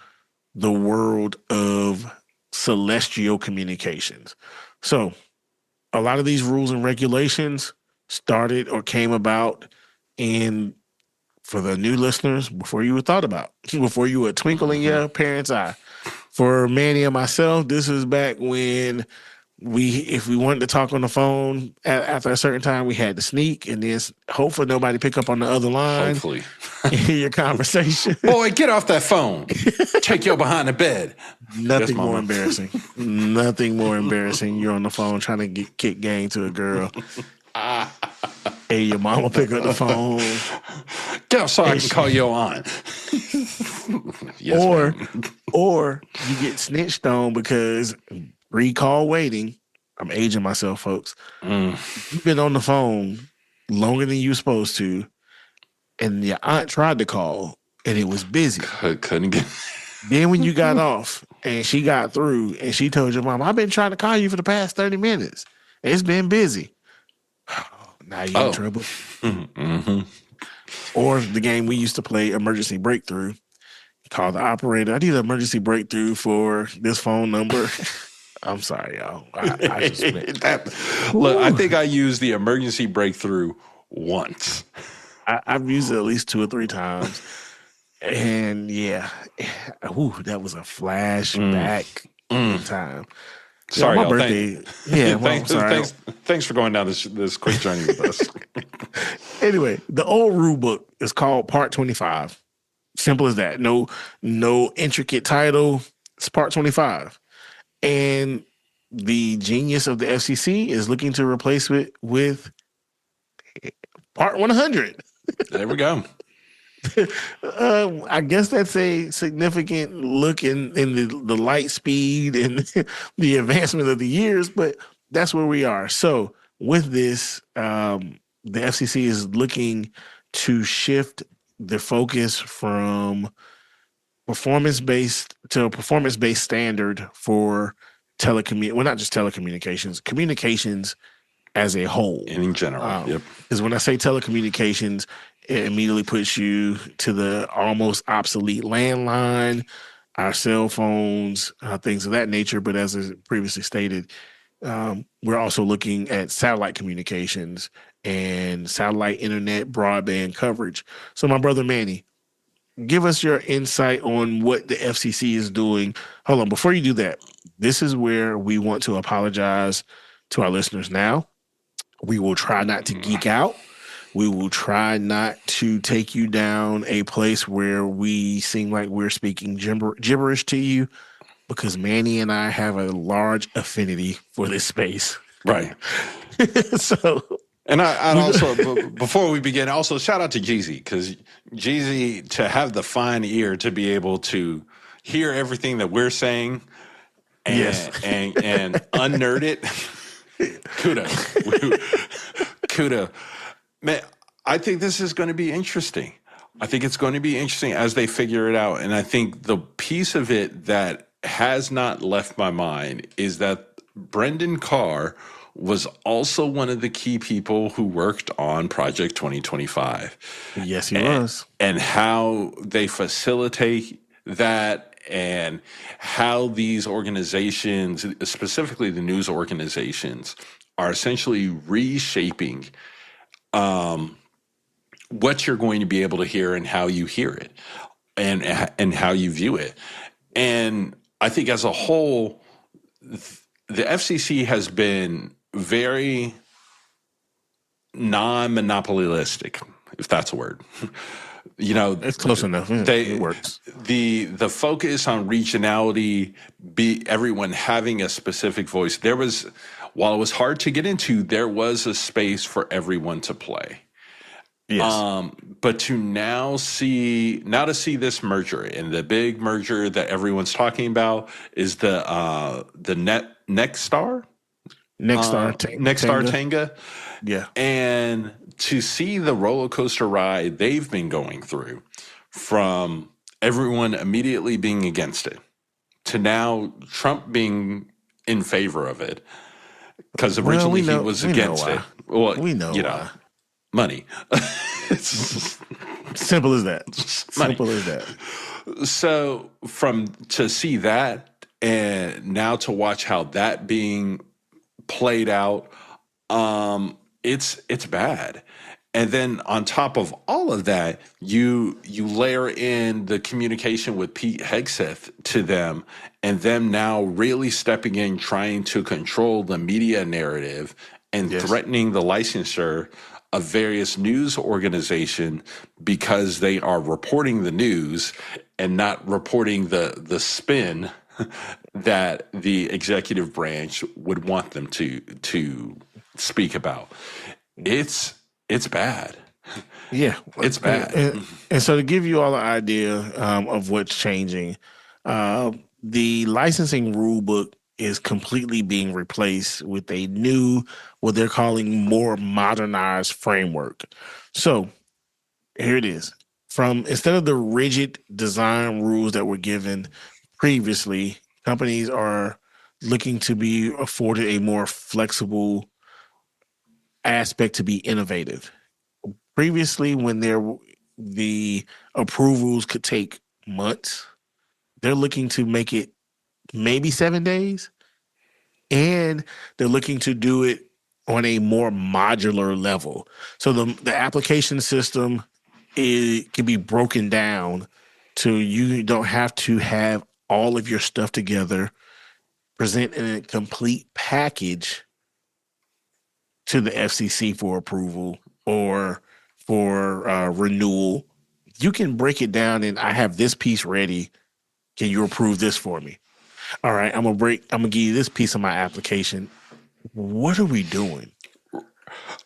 the world of celestial communications. So a lot of these rules and regulations started or came about for the new listeners, before you were thought about, before you were a twinkle in your parents' eye. For Manny and myself, this was back when if we wanted to talk on the phone after a certain time, we had to sneak and then hopefully nobody pick up on the other line. Hopefully. And hear your conversation. Boy, get off that phone. Take your behind the bed. Nothing more embarrassing. Nothing more embarrassing. You're on the phone trying to kick game to a girl. Hey, your mama pick up the phone. Get outside, I can call your aunt. Yes, or you get snitched on because recall waiting. I'm aging myself, folks. You've been on the phone longer than you're supposed to, and your aunt tried to call, and it was busy. Couldn't get. Then when you got off and she got through and she told your mom, I've been trying to call you for the past 30 minutes. It's been busy. Now you're in trouble. Mm-hmm. Or the game we used to play, Emergency Breakthrough. Call the operator. I need an emergency breakthrough for this phone number. I'm sorry, y'all. I suspect. Look, I think I used the emergency breakthrough once. I've used it at least 2 or 3 times. And yeah, that was a flashback in time. Sorry, my birthday. Thanks for going down this quick journey with us. Anyway, the old rule book is called Part 25. Simple as that. No intricate title. It's Part 25. And the genius of the FCC is looking to replace it with Part 100. There we go. I guess that's a significant look in the light speed and the advancement of the years, but that's where we are. So with this, the FCC is looking to shift the focus from performance-based to a performance-based standard for not just telecommunications, communications as a whole. In general, yep. Because when I say telecommunications, it immediately puts you to the almost obsolete landline, our cell phones, things of that nature. But as is previously stated, we're also looking at satellite communications and satellite internet broadband coverage. So my brother Manny, give us your insight on what the FCC is doing. Hold on. Before you do that, this is where we want to apologize to our listeners now. We will try not to geek out. We will try not to take you down a place where we seem like we're speaking gibberish to you, because Manny and I have a large affinity for this space. Right. So... And I also, before we begin, also shout out to Jeezy, because Jeezy, to have the fine ear to be able to hear everything that we're saying and unnerd it, kudos. Man, I think this is going to be interesting. I think it's going to be interesting as they figure it out. And I think the piece of it that has not left my mind is that Brendan Carr was also one of the key people who worked on Project 2025. Yes, he was. And how they facilitate that, and how these organizations, specifically the news organizations, are essentially reshaping what you're going to be able to hear and how you hear it, and how you view it. And I think as a whole, the FCC has been very non-monopolistic, if that's a word. You know, it's close enough. It works. The focus on regionality, everyone having a specific voice. While it was hard to get into, there was a space for everyone to play. Yes. But to see this merger, and the big merger that everyone's talking about is the Nexstar-Tegna. Yeah. And to see the roller coaster ride they've been going through, from everyone immediately being against it to now Trump being in favor of it, because originally he was against it. Well, we know why. Money. Simple as that. Money. Simple as that. So to see that, and now to watch how that being played out, it's bad. And then on top of all of that, you layer in the communication with Pete Hegseth to them, and them now really stepping in, trying to control the media narrative and threatening the licensure of various news organizations because they are reporting the news and not reporting the spin that the executive branch would want them to speak about. It's bad. Yeah, it's bad. And so to give you all an idea of what's changing, the licensing rule book is completely being replaced with a new, what they're calling more modernized framework. So here it is. from instead of the rigid design rules that were given previously, companies are looking to be afforded a more flexible aspect to be innovative. Previously, when the approvals could take months, they're looking to make it maybe 7 days, and they're looking to do it on a more modular level. So the application system can be broken down to you don't have to have all of your stuff together, present in a complete package to the FCC for approval or for renewal. You can break it down and I have this piece ready. Can you approve this for me? All right, I'm gonna give you this piece of my application. What are we doing?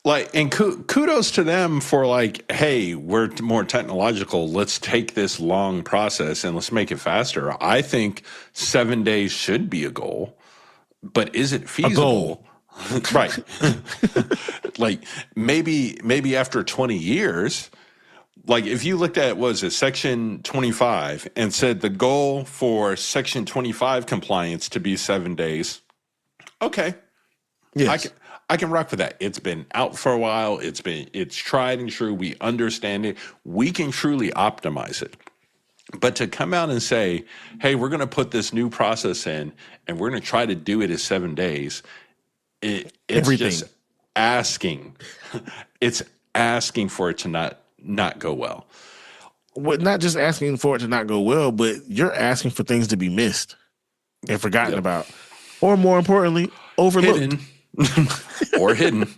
Like, and kudos to them for like, hey, we're more technological. Let's take this long process and let's make it faster. I think 7 days should be a goal, but is it feasible? Right. Like maybe after 20 years, like if you looked at, what is it, Section 25 and said the goal for Section 25 compliance to be 7 days. Okay. Yes. I can rock with that. It's been out for a while. It's tried and true. We understand it. We can truly optimize it. But to come out and say, hey, we're going to put this new process in and we're going to try to do it in 7 days, it's just asking. It's asking for it to not go well. Well, not just asking for it to not go well, but you're asking for things to be missed and forgotten about. Or more importantly, overlooked. Hidden. Or hidden.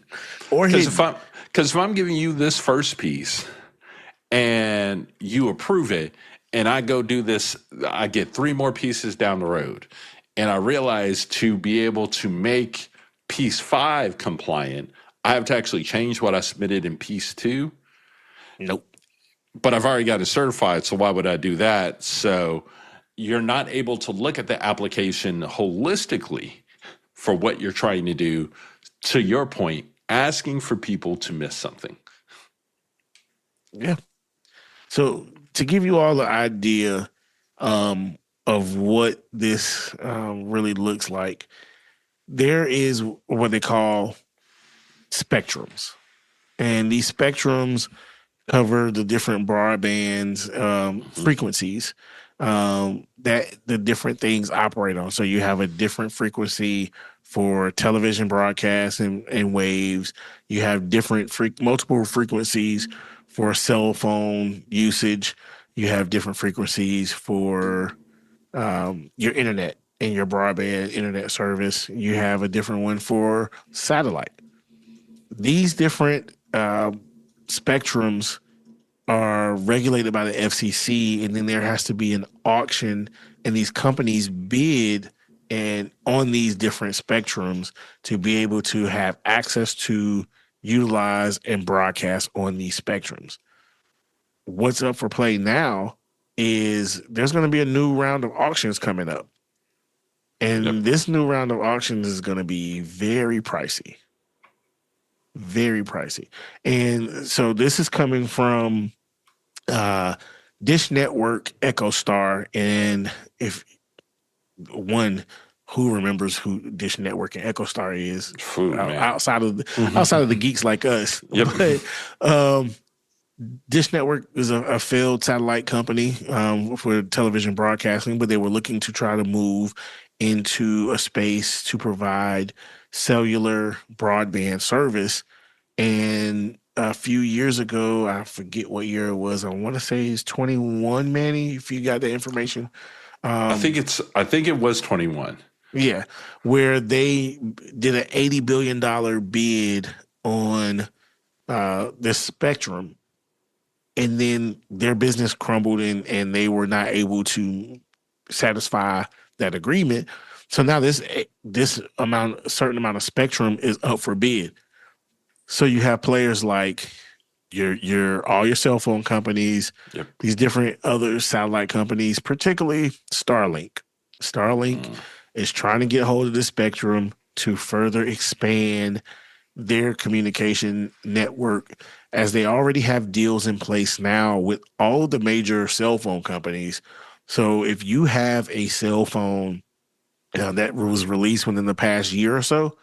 Because if I'm giving you this first piece and you approve it and I go do this, I get 3 more pieces down the road and I realize to be able to make piece 5 compliant, I have to actually change what I submitted in piece 2. Nope. But I've already got it certified, so why would I do that? So you're not able to look at the application holistically for what you're trying to do, to your point, asking for people to miss something. Yeah. So to give you all the idea of what this really looks like, there is what they call spectrums. And these spectrums cover the different broadbands frequencies that the different things operate on. So you have a different frequency for television broadcasts and waves. You have different multiple frequencies for cell phone usage. You have different frequencies for your internet and your broadband internet service. You have a different one for satellite. These different spectrums are regulated by the FCC, and then there has to be an auction, and these companies bid and on these different spectrums to be able to have access to utilize and broadcast on these spectrums. What's up for play now is there's going to be a new round of auctions coming up, and this new round of auctions is going to be very pricey. Very pricey. And so this is coming from Dish Network, EchoStar, and if who remembers who Dish Network and EchoStar is outside of the geeks like us. Yep. But Dish Network is a failed satellite company for television broadcasting, but they were looking to try to move into a space to provide cellular broadband service. And a few years ago, I forget what year it was. I want to say it's 21, Manny, if you got the information. I think it was 21. Yeah, where they did an $80 billion bid on this spectrum, and then their business crumbled and they were not able to satisfy that agreement. So now this certain amount of spectrum is up for bid. So you have players like all your cell phone companies, these different other satellite companies, particularly Starlink. Starlink is trying to get hold of this spectrum to further expand their communication network, as they already have deals in place now with all the major cell phone companies. So if you have a cell phone that was released within the past year or so,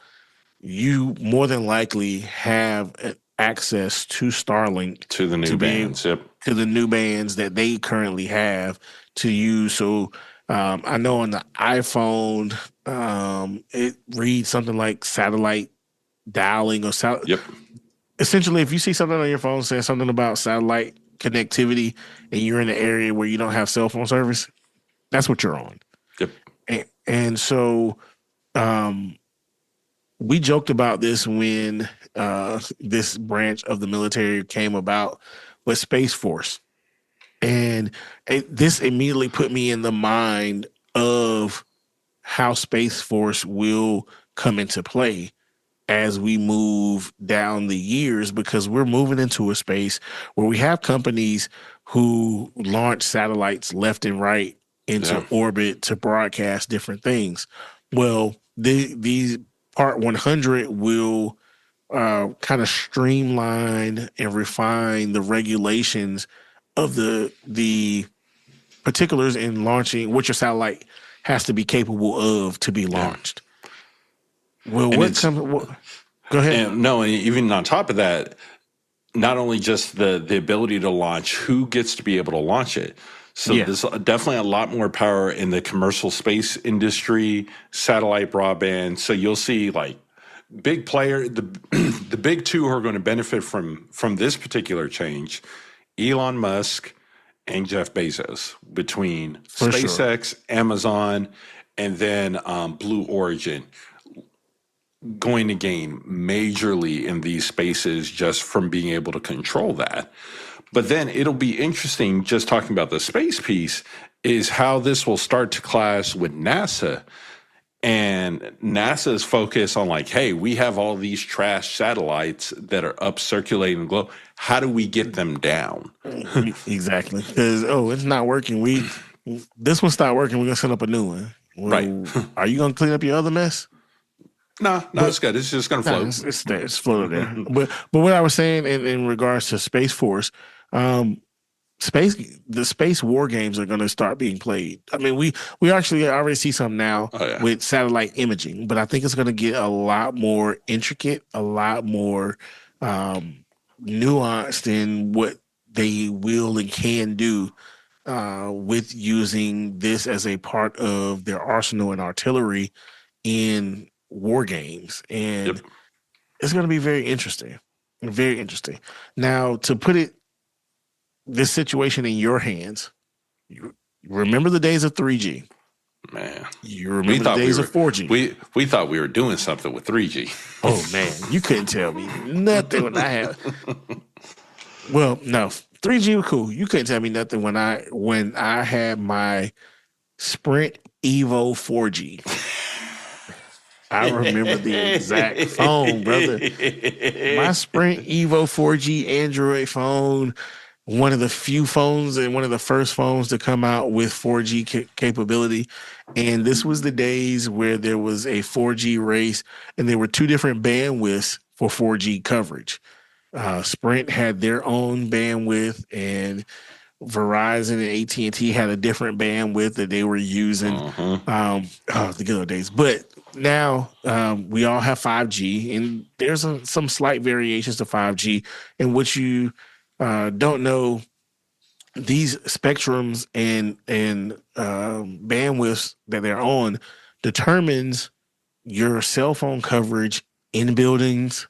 you more than likely have access to Starlink To the new bands. Yep. to the new bands that they currently have to use. So I know on the iPhone, it reads something like satellite dialing or Yep. essentially, if you see something on your phone saying something about satellite connectivity and you're in an area where you don't have cell phone service, that's what you're on. Yep. And so we joked about this when this branch of the military came about with Space Force. And this immediately put me in the mind of how Space Force will come into play as we move down the years, because we're moving into a space where we have companies who launch satellites left and right into orbit to broadcast different things. Well, these Part 100 will kind of streamline and refine the regulations of the particulars in launching what your satellite has to be capable of to be launched. Well, go ahead. And even on top of that, not only just the ability to launch, who gets to be able to launch it. So there's definitely a lot more power in the commercial space industry, satellite broadband. So you'll see like big player, the big two who are going to benefit from this particular change, Elon Musk and Jeff Bezos, between SpaceX, Amazon, and then Blue Origin, going to gain majorly in these spaces just from being able to control that. But then it'll be interesting, just talking about the space piece, is how this will start to clash with NASA. And NASA's focus on like, hey, we have all these trash satellites that are up circulating the globe. How do we get them down? Exactly. Because, it's not working. This one stopped working. We're going to set up a new one. Well, right. Are you going to clean up your other mess? No, it's good. It's just going to float. It's floated there. But what I was saying in regards to Space Force, the space war games are going to start being played. I mean, we actually already see some now with satellite imaging, but I think it's going to get a lot more intricate, a lot more nuanced in what they will and can do with using this as a part of their arsenal and artillery in war games. And it's going to be very interesting. Very interesting. Now, to put this situation in your hands, you remember the days of 3G. Man. You remember the days of 4G. We thought we were doing something with 3G. Oh, man. You couldn't tell me nothing when I had... Well, no. 3G was cool. You couldn't tell me nothing when I had my Sprint Evo 4G. I remember the exact phone, brother. My Sprint Evo 4G Android phone, one of the few phones and one of the first phones to come out with 4G capability. And this was the days where there was a 4G race and there were two different bandwidths for 4G coverage. Sprint had their own bandwidth and Verizon and AT&T had a different bandwidth that they were using. The good old days. But now we all have 5G, and there's some slight variations to 5G. And what you don't know, these spectrums and bandwidths that they're on determines your cell phone coverage in buildings,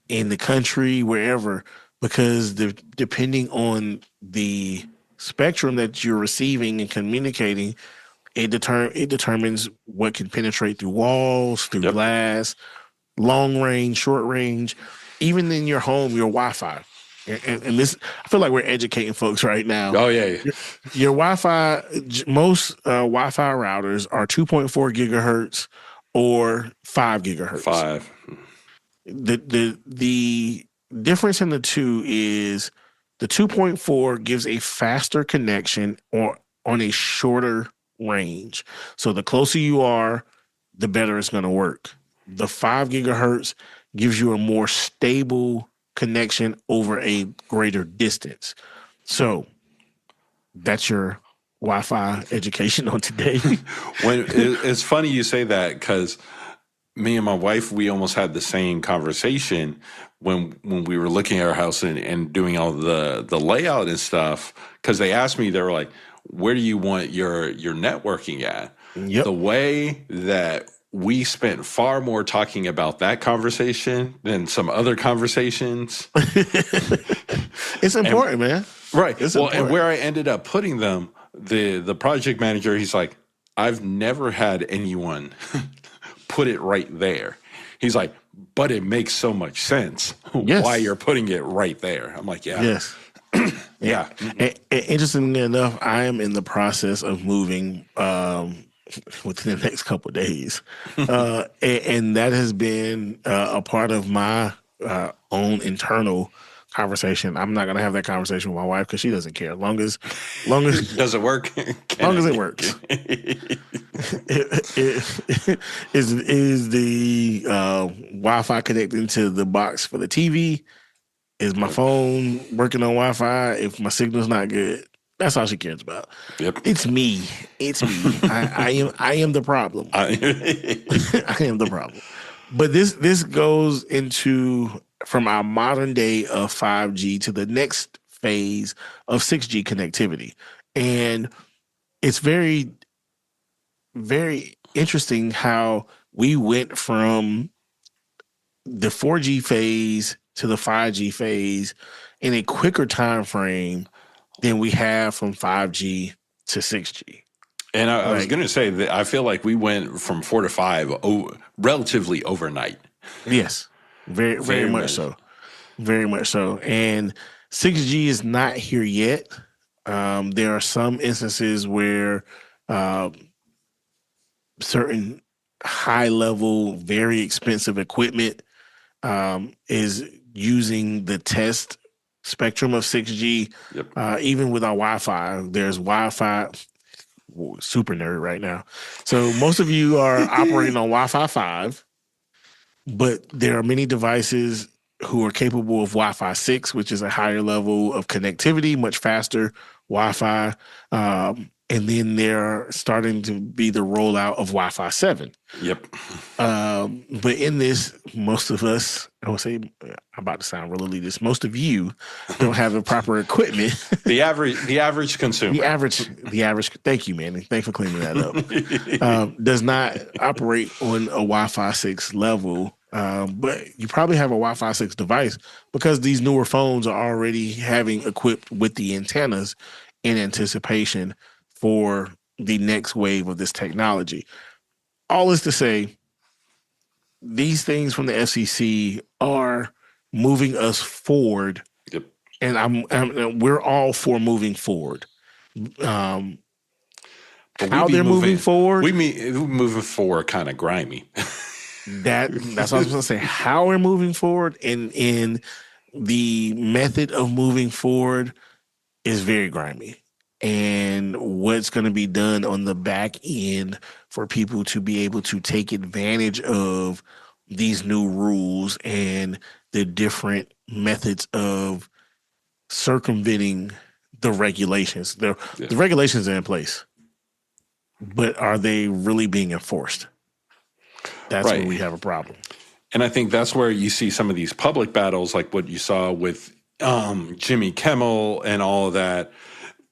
in the country, wherever, because depending on the spectrum that you're receiving and communicating, it determines what can penetrate through walls, through glass, long range, short range, even in your home, your Wi-Fi. And this, I feel like we're educating folks right now. Oh, yeah. Your Wi-Fi, most Wi-Fi routers are 2.4 gigahertz or 5 gigahertz. 5. The difference in the two is the 2.4 gives a faster connection or on a shorter range. So the closer you are, the better it's going to work. The 5 gigahertz gives you a more stable connection over a greater distance. So that's your Wi-Fi education on today. It's funny you say that because me and my wife, we almost had the same conversation when we were looking at our house and doing all the layout and stuff. Because they asked me, they were like, "Where do you want your networking at?" Yep. The way that we spent far more talking about that conversation than some other conversations. It's important, man. Right. It's well, important. And where I ended up putting them, the project manager, he's like, I've never had anyone put it right there. He's like, but it makes so much sense why you're putting it right there. I'm like, yeah. Yes. Yeah. And interestingly enough, I am in the process of moving within the next couple of days. And that has been a part of my own internal conversation. I'm not going to have that conversation with my wife because she doesn't care. Long as does it work? Long as it works. Is the Wi-Fi connecting to the box for the TV? Is my phone working on Wi-Fi? If my signal's not good, that's all she cares about. Yep. It's me. I am the problem. I am the problem. But this goes into from our modern day of 5G to the next phase of 6G connectivity. And it's very, very interesting how we went from the 4G phase to the 5G phase in a quicker time frame than we have from 5G to 6G. And I was going to say that I feel like we went from 4 to 5 relatively overnight. Yes, very much so. Very much so. And 6G is not here yet. There are some instances where certain high-level, very expensive equipment is using the test spectrum of 6G. Yep. Even with our Wi-Fi, there's Wi-Fi. Super nerd right now. So most of you are operating on Wi-Fi 5, but there are many devices who are capable of Wi-Fi 6, which is a higher level of connectivity, much faster Wi-Fi. And then they're starting to be the rollout of Wi-Fi 7. Yep. But in this, most of us, I would say, I'm about to sound really elitist, most of you don't have the proper equipment. The average consumer. The average, thank you, Manny. Thanks for cleaning that up. Does not operate on a Wi-Fi 6 level. But you probably have a Wi-Fi 6 device because these newer phones are already having equipped with the antennas in anticipation for the next wave of this technology. All is to say, these things from the FCC are moving us forward. Yep. And we're all for moving forward. How they're moving forward? We're moving forward kind of grimy. That's what I was going to say. How we're moving forward and in the method of moving forward is very grimy. And what's going to be done on the back end for people to be able to take advantage of these new rules and the different methods of circumventing the regulations. The regulations are in place, but are they really being enforced? That's where we have a problem. And I think that's where you see some of these public battles, like what you saw with Jimmy Kimmel and all of that.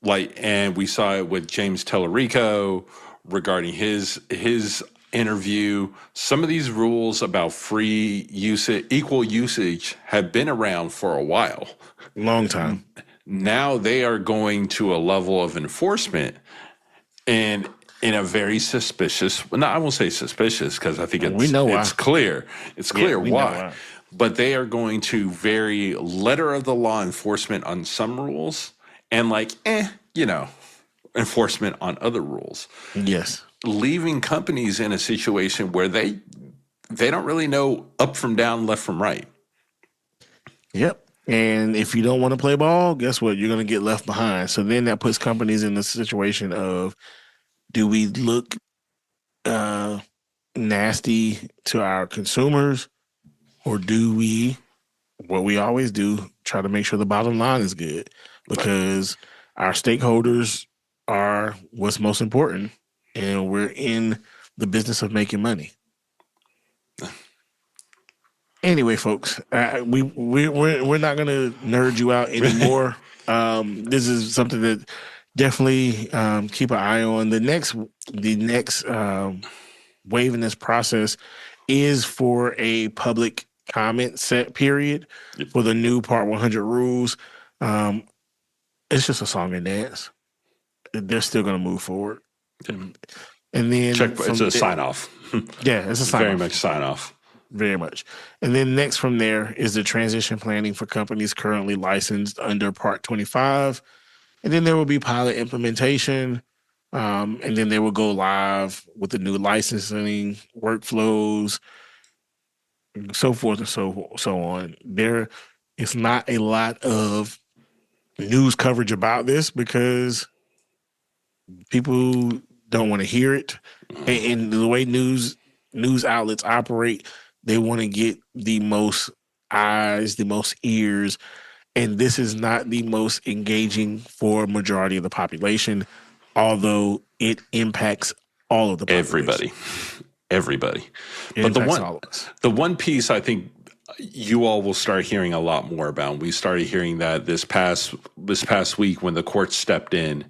And we saw it with James Tellerico regarding his interview. Some of these rules about free usage, equal usage, have been around for a while. Long time. Now they are going to a level of enforcement and in a very suspicious, no, I won't say suspicious because I think it's clear. It's clear why. But they are going to very letter of the law enforcement on some rules and enforcement on other rules. Yes. Leaving companies in a situation where they don't really know up from down, left from right. Yep. And if you don't want to play ball, guess what? You're going to get left behind. So then that puts companies in the situation of, do we look nasty to our consumers, or do we, what we always do, try to make sure the bottom line is good? Because our stakeholders are what's most important, and we're in the business of making money. Anyway, folks, we're not gonna nerd you out anymore. This is something that definitely keep an eye on. The next wave in this process is for a public comment set period for the new Part 100 rules. It's just a song and dance. They're still going to move forward. And then it's a sign off. Yeah, it's a sign off. Very much sign off. Very much. And then next from there is the transition planning for companies currently licensed under Part 25. And then there will be pilot implementation. And then they will go live with the new licensing workflows, so forth and so on. There is not a lot of news coverage about this because people don't want to hear it. And the way news outlets operate, they want to get the most eyes, the most ears, and this is not the most engaging for a majority of the population, although it impacts all of the population. Everybody. But the one piece I think you all will start hearing a lot more about. We started hearing that this past week when the court stepped in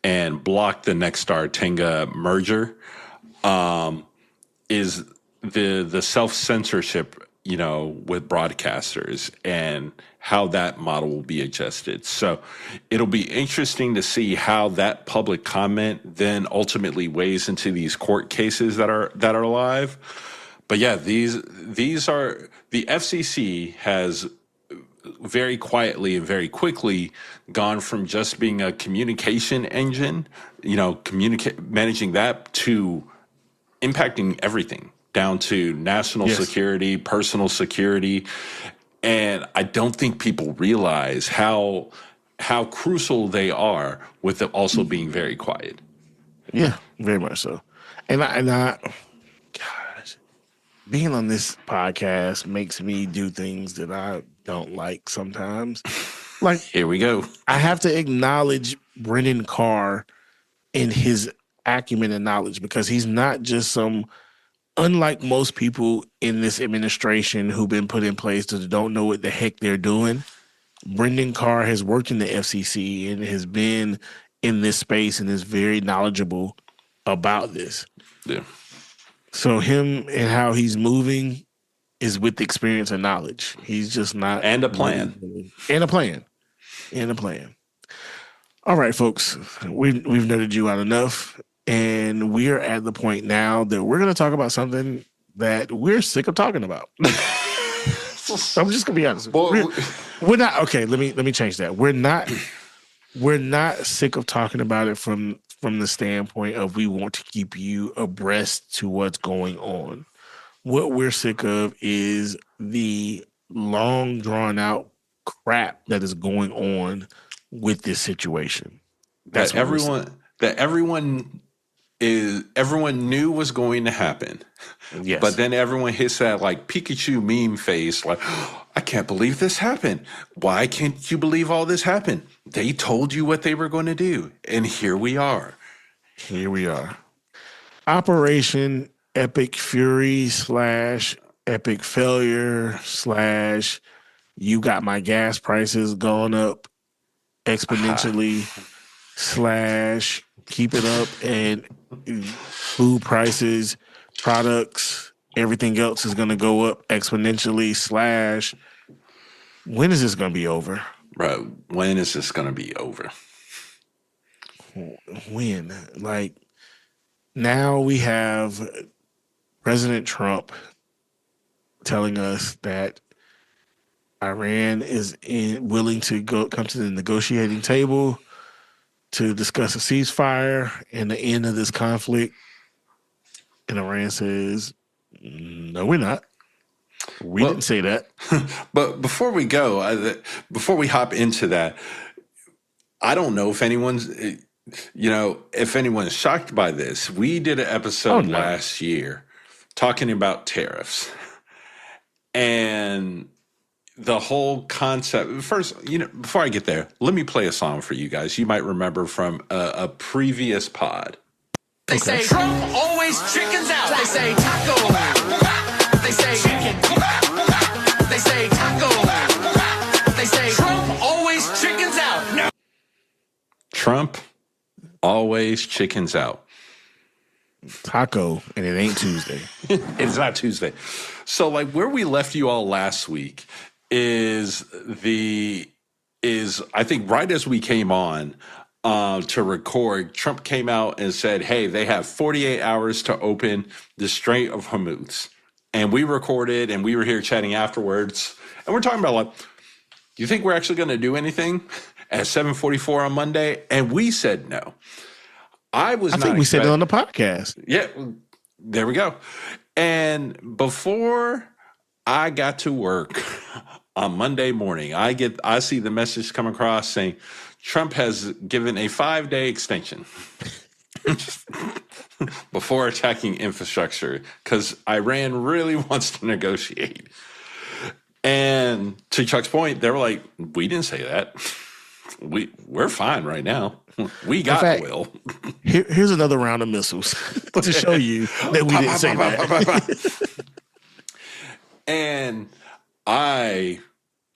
and blocked the Nexstar-Tegna merger, is the self-censorship, with broadcasters and how that model will be adjusted. So it'll be interesting to see how that public comment then ultimately weighs into these court cases that are live. But yeah, these are, the FCC has very quietly and very quickly gone from just being a communication engine, managing that, to impacting everything down to national security, personal security. And I don't think people realize how crucial they are with it also being very quiet. Yeah, very much so. And I gosh, being on this podcast makes me do things that I don't like sometimes. Like, here we go. I have to acknowledge Brendan Carr and his acumen and knowledge, because he's not just unlike most people in this administration who've been put in place that don't know what the heck they're doing. Brendan Carr has worked in the FCC and has been in this space and is very knowledgeable about this. Yeah. So him and how he's moving is with experience and knowledge. He's just not... And a plan. And a plan. All right, folks. We've nerded you out enough. And we are at the point now that we're going to talk about something that we're sick of talking about. I'm just going to be honest. We're not... Okay, let me change that. We're not sick of talking about it from the standpoint of we want to keep you abreast to what's going on. What we're sick of is the long drawn out crap that is going on with this situation. That's everyone knew was going to happen. Yes. But then everyone hits that like Pikachu meme face, like, oh, I can't believe this happened. Why can't you believe all this happened? They told you what they were going to do. And here we are. Operation Epic Fury / Epic Failure / you got my gas prices going up exponentially / keep it up, and food prices, products, everything else is going to go up exponentially / when is this going to be over? Right. When is this going to be over? When? Like, now we have President Trump telling us that Iran is willing to come to the negotiating table to discuss a ceasefire and the end of this conflict. And Iran says, no, we're not. We didn't say that. But before we go, before we hop into that, I don't know if anyone's shocked by this. We did an episode last year talking about tariffs. And And the whole concept, first, before I get there, let me play a song for you guys. You might remember from a previous pod. They say Trump always chickens out. They say taco. They say chicken. They say taco. They say Trump always chickens out. No. Trump always chickens out. Taco, and it ain't Tuesday. It's not Tuesday. So, like, where we left you all last week is I think right as we came on to record, Trump came out and said, hey, they have 48 hours to open the Strait of Hormuz. And we recorded, and we were here chatting afterwards. And we're talking about, like, do you think we're actually going to do anything at 7:44 on Monday? And we said no. I think we said it on the podcast. Yeah, there we go. And before I got to work on Monday morning, I see the message come across saying Trump has given a 5-day extension before attacking infrastructure because Iran really wants to negotiate. And to Chuck's point, they were like, we didn't say that. We're fine right now. We got oil. Here's another round of missiles to show you that we didn't say that. And I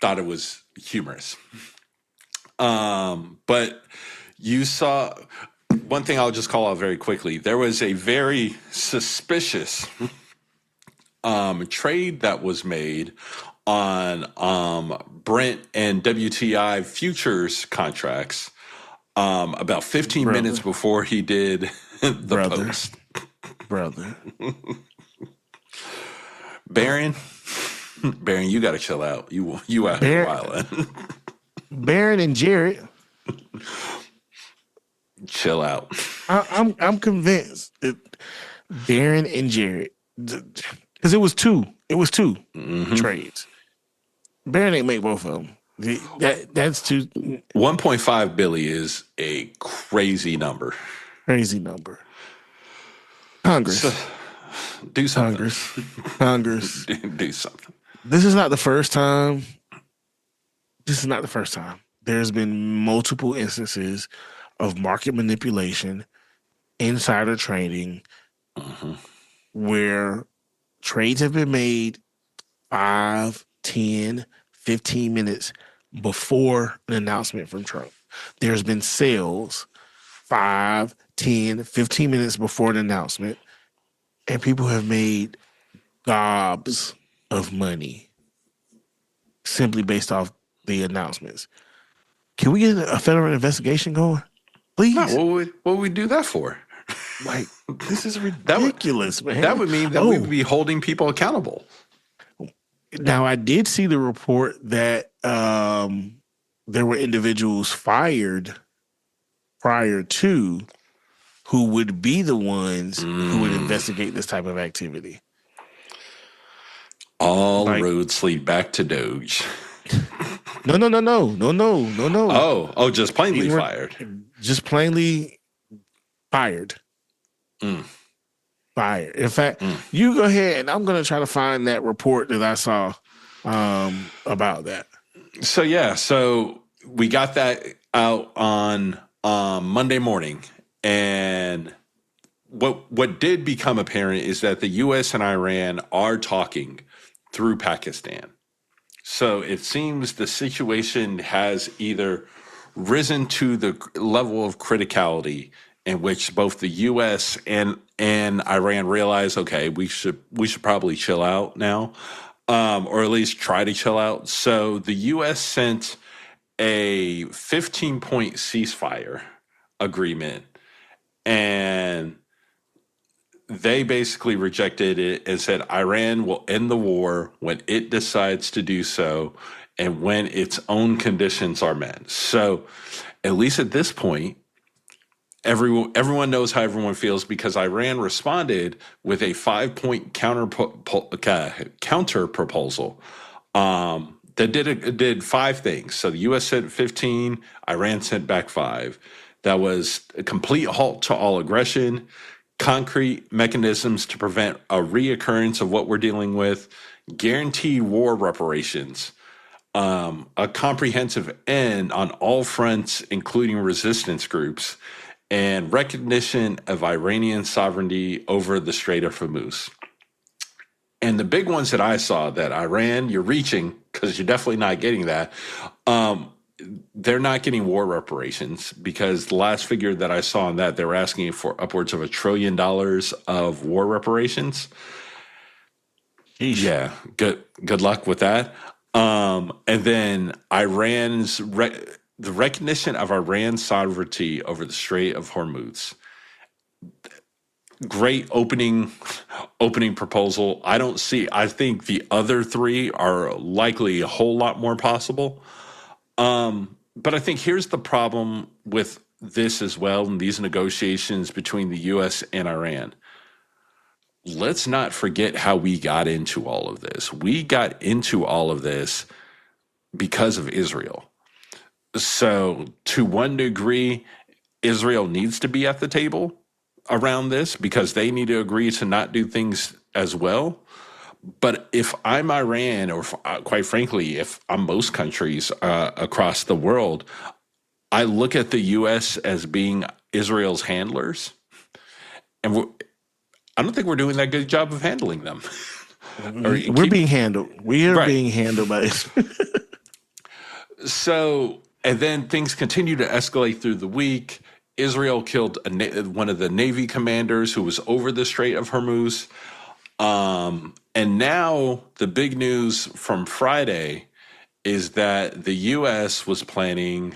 thought it was humorous. But you saw one thing I'll just call out very quickly. There was a very suspicious trade that was made on Brent and WTI futures contracts about 15 minutes before he did the post. Brother. Barron, you got to chill out. You out here wilding. Barron and Jarrett. Chill out. I'm convinced that Barron and Jarrett, because it was two trades. Barron ain't make both of them. That's too. 1.5 billion is a crazy number. Crazy number. Congress. Do something. Congress. Do something. This is not the first time. There's been multiple instances of market manipulation, insider trading, where trades have been made 5, 10, 15 minutes before an announcement from Trump. There's been sales 5, 10, 15 minutes before an announcement, and people have made gobs of money simply based off the announcements. Can we get a federal investigation going? Please. No, what would we do that for? Like, this is ridiculous, man. That would mean that we would be holding people accountable. Now, I did see the report that there were individuals fired prior to who would be the ones who would investigate this type of activity. All roads lead back to Doge. No. Oh, just plainly fired. Just plainly fired. Fired. In fact, you go ahead and I'm going to try to find that report that I saw about that. So we got that out on Monday morning, and what did become apparent is that the U.S. and Iran are talking through Pakistan. So it seems the situation has either risen to the level of criticality in which both the U.S. and Iran realize, okay, we should probably chill out now, or at least try to chill out. So the U.S. sent a 15-point ceasefire agreement, and they basically rejected it and said Iran will end the war when it decides to do so and when its own conditions are met. So at least at this point, everyone knows how everyone feels because Iran responded with a 5-point counter proposal that did 5 things. So the U.S. sent 15, Iran sent back 5. That was a complete halt to all aggression, concrete mechanisms to prevent a reoccurrence of what we're dealing with, guarantee war reparations, a comprehensive end on all fronts, including resistance groups, and recognition of Iranian sovereignty over the Strait of Hormuz. And the big ones that I saw that Iran, you're reaching, because you're definitely not getting that. They're not getting war reparations, because the last figure that I saw on that, they were asking for upwards of $1 trillion of war reparations. Eesh. Yeah, good luck with that. And then the recognition of Iran's sovereignty over the Strait of Hormuz. Great opening proposal. I think the other three are likely a whole lot more possible. But I think here's the problem with this as well, in these negotiations between the U.S. and Iran. Let's not forget how we got into all of this. We got into all of this because of Israel. So to one degree, Israel needs to be at the table around this, because they need to agree to not do things as well. But if I'm Iran, or quite frankly, if I'm most countries across the world, I look at the U.S. as being Israel's handlers. And I don't think we're doing that good job of handling them. We're being handled. We are being handled by Israel. So, and then things continue to escalate through the week. Israel killed one of the Navy commanders who was over the Strait of Hormuz. And now the big news from Friday is that the U.S. was planning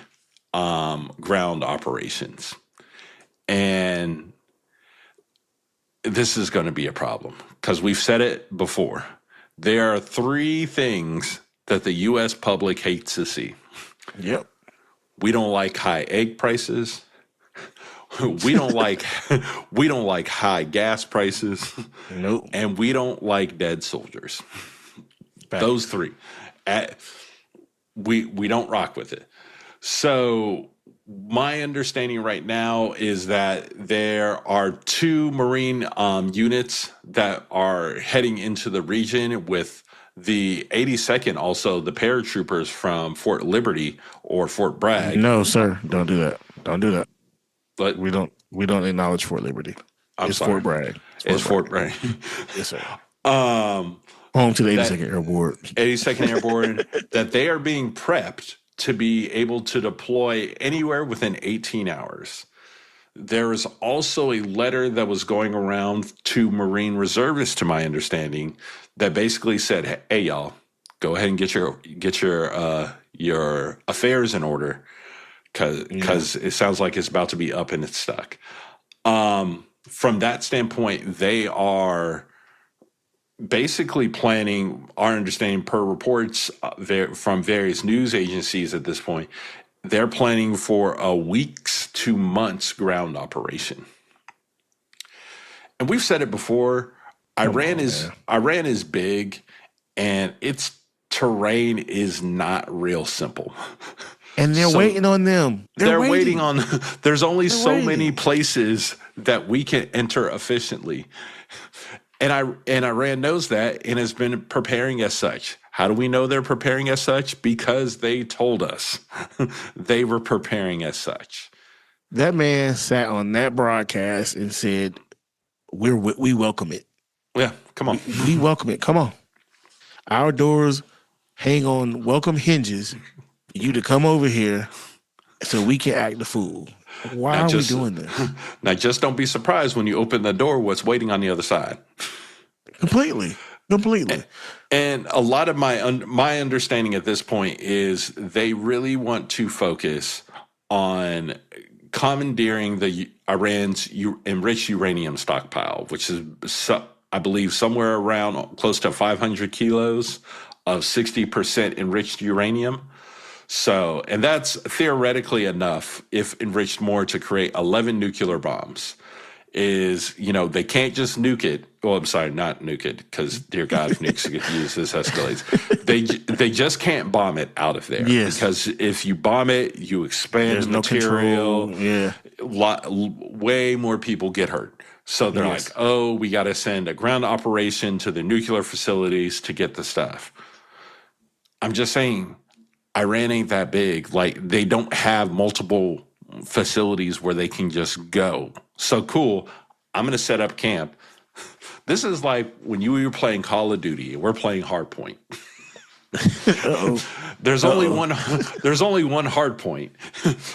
ground operations. And this is going to be a problem, because we've said it before. There are three things that the U.S. public hates to see. Yep. We don't like high egg prices. We don't like high gas prices. Nope. And we don't like dead soldiers. Those three. We don't rock with it. So my understanding right now is that there are 2 Marine units that are heading into the region, with the 82nd, also the paratroopers from Fort Liberty or Fort Bragg. No, sir. Don't do that. Don't do that. But We don't acknowledge Fort Liberty. I'm sorry. Fort Bragg. It's Fort Bragg. Yes, sir. Um, Home to the 82nd Airborne. 82nd Airborne, that they are being prepped to be able to deploy anywhere within 18 hours. There is also a letter that was going around to Marine reservists, to my understanding, that basically said, "Hey, y'all, go ahead and get your affairs in order, because it sounds like it's about to be up and it's stuck." From that standpoint, they are basically planning, our understanding per reports from various news agencies at this point, they're planning for a weeks to months ground operation. And we've said it before, Iran is big, and its terrain is not real simple. And they're waiting on them. They're waiting on. There's only so many places that we can enter efficiently. And Iran knows that and has been preparing as such. How do we know they're preparing as such? Because they told us they were preparing as such. That man sat on that broadcast and said, "We welcome it. Yeah, come on. We welcome it. Come on. Our doors hang on welcome hinges for you to come over here so we can act the fool." Why are we doing this? Now, just don't be surprised when you open the door what's waiting on the other side. Completely. And a lot of my understanding at this point is they really want to focus on commandeering the Iran's enriched uranium stockpile, which is, I believe, somewhere around close to 500 kilos of 60% enriched uranium. So, and that's theoretically enough, if enriched more, to create 11 nuclear bombs. They can't just nuke it. Oh, I'm sorry, not nuke it, because dear God, if nukes get used, this escalates. They just can't bomb it out of there. Yes. Because if you bomb it, you expand There's material. No control. Yeah. Way more people get hurt. So they're like, oh, we got to send a ground operation to the nuclear facilities to get the stuff. I'm just saying, Iran ain't that big. Like, they don't have multiple facilities where they can just go. So cool. I'm going to set up camp. This is like when you were playing Call of Duty and we're playing Hardpoint. There's only one hard point.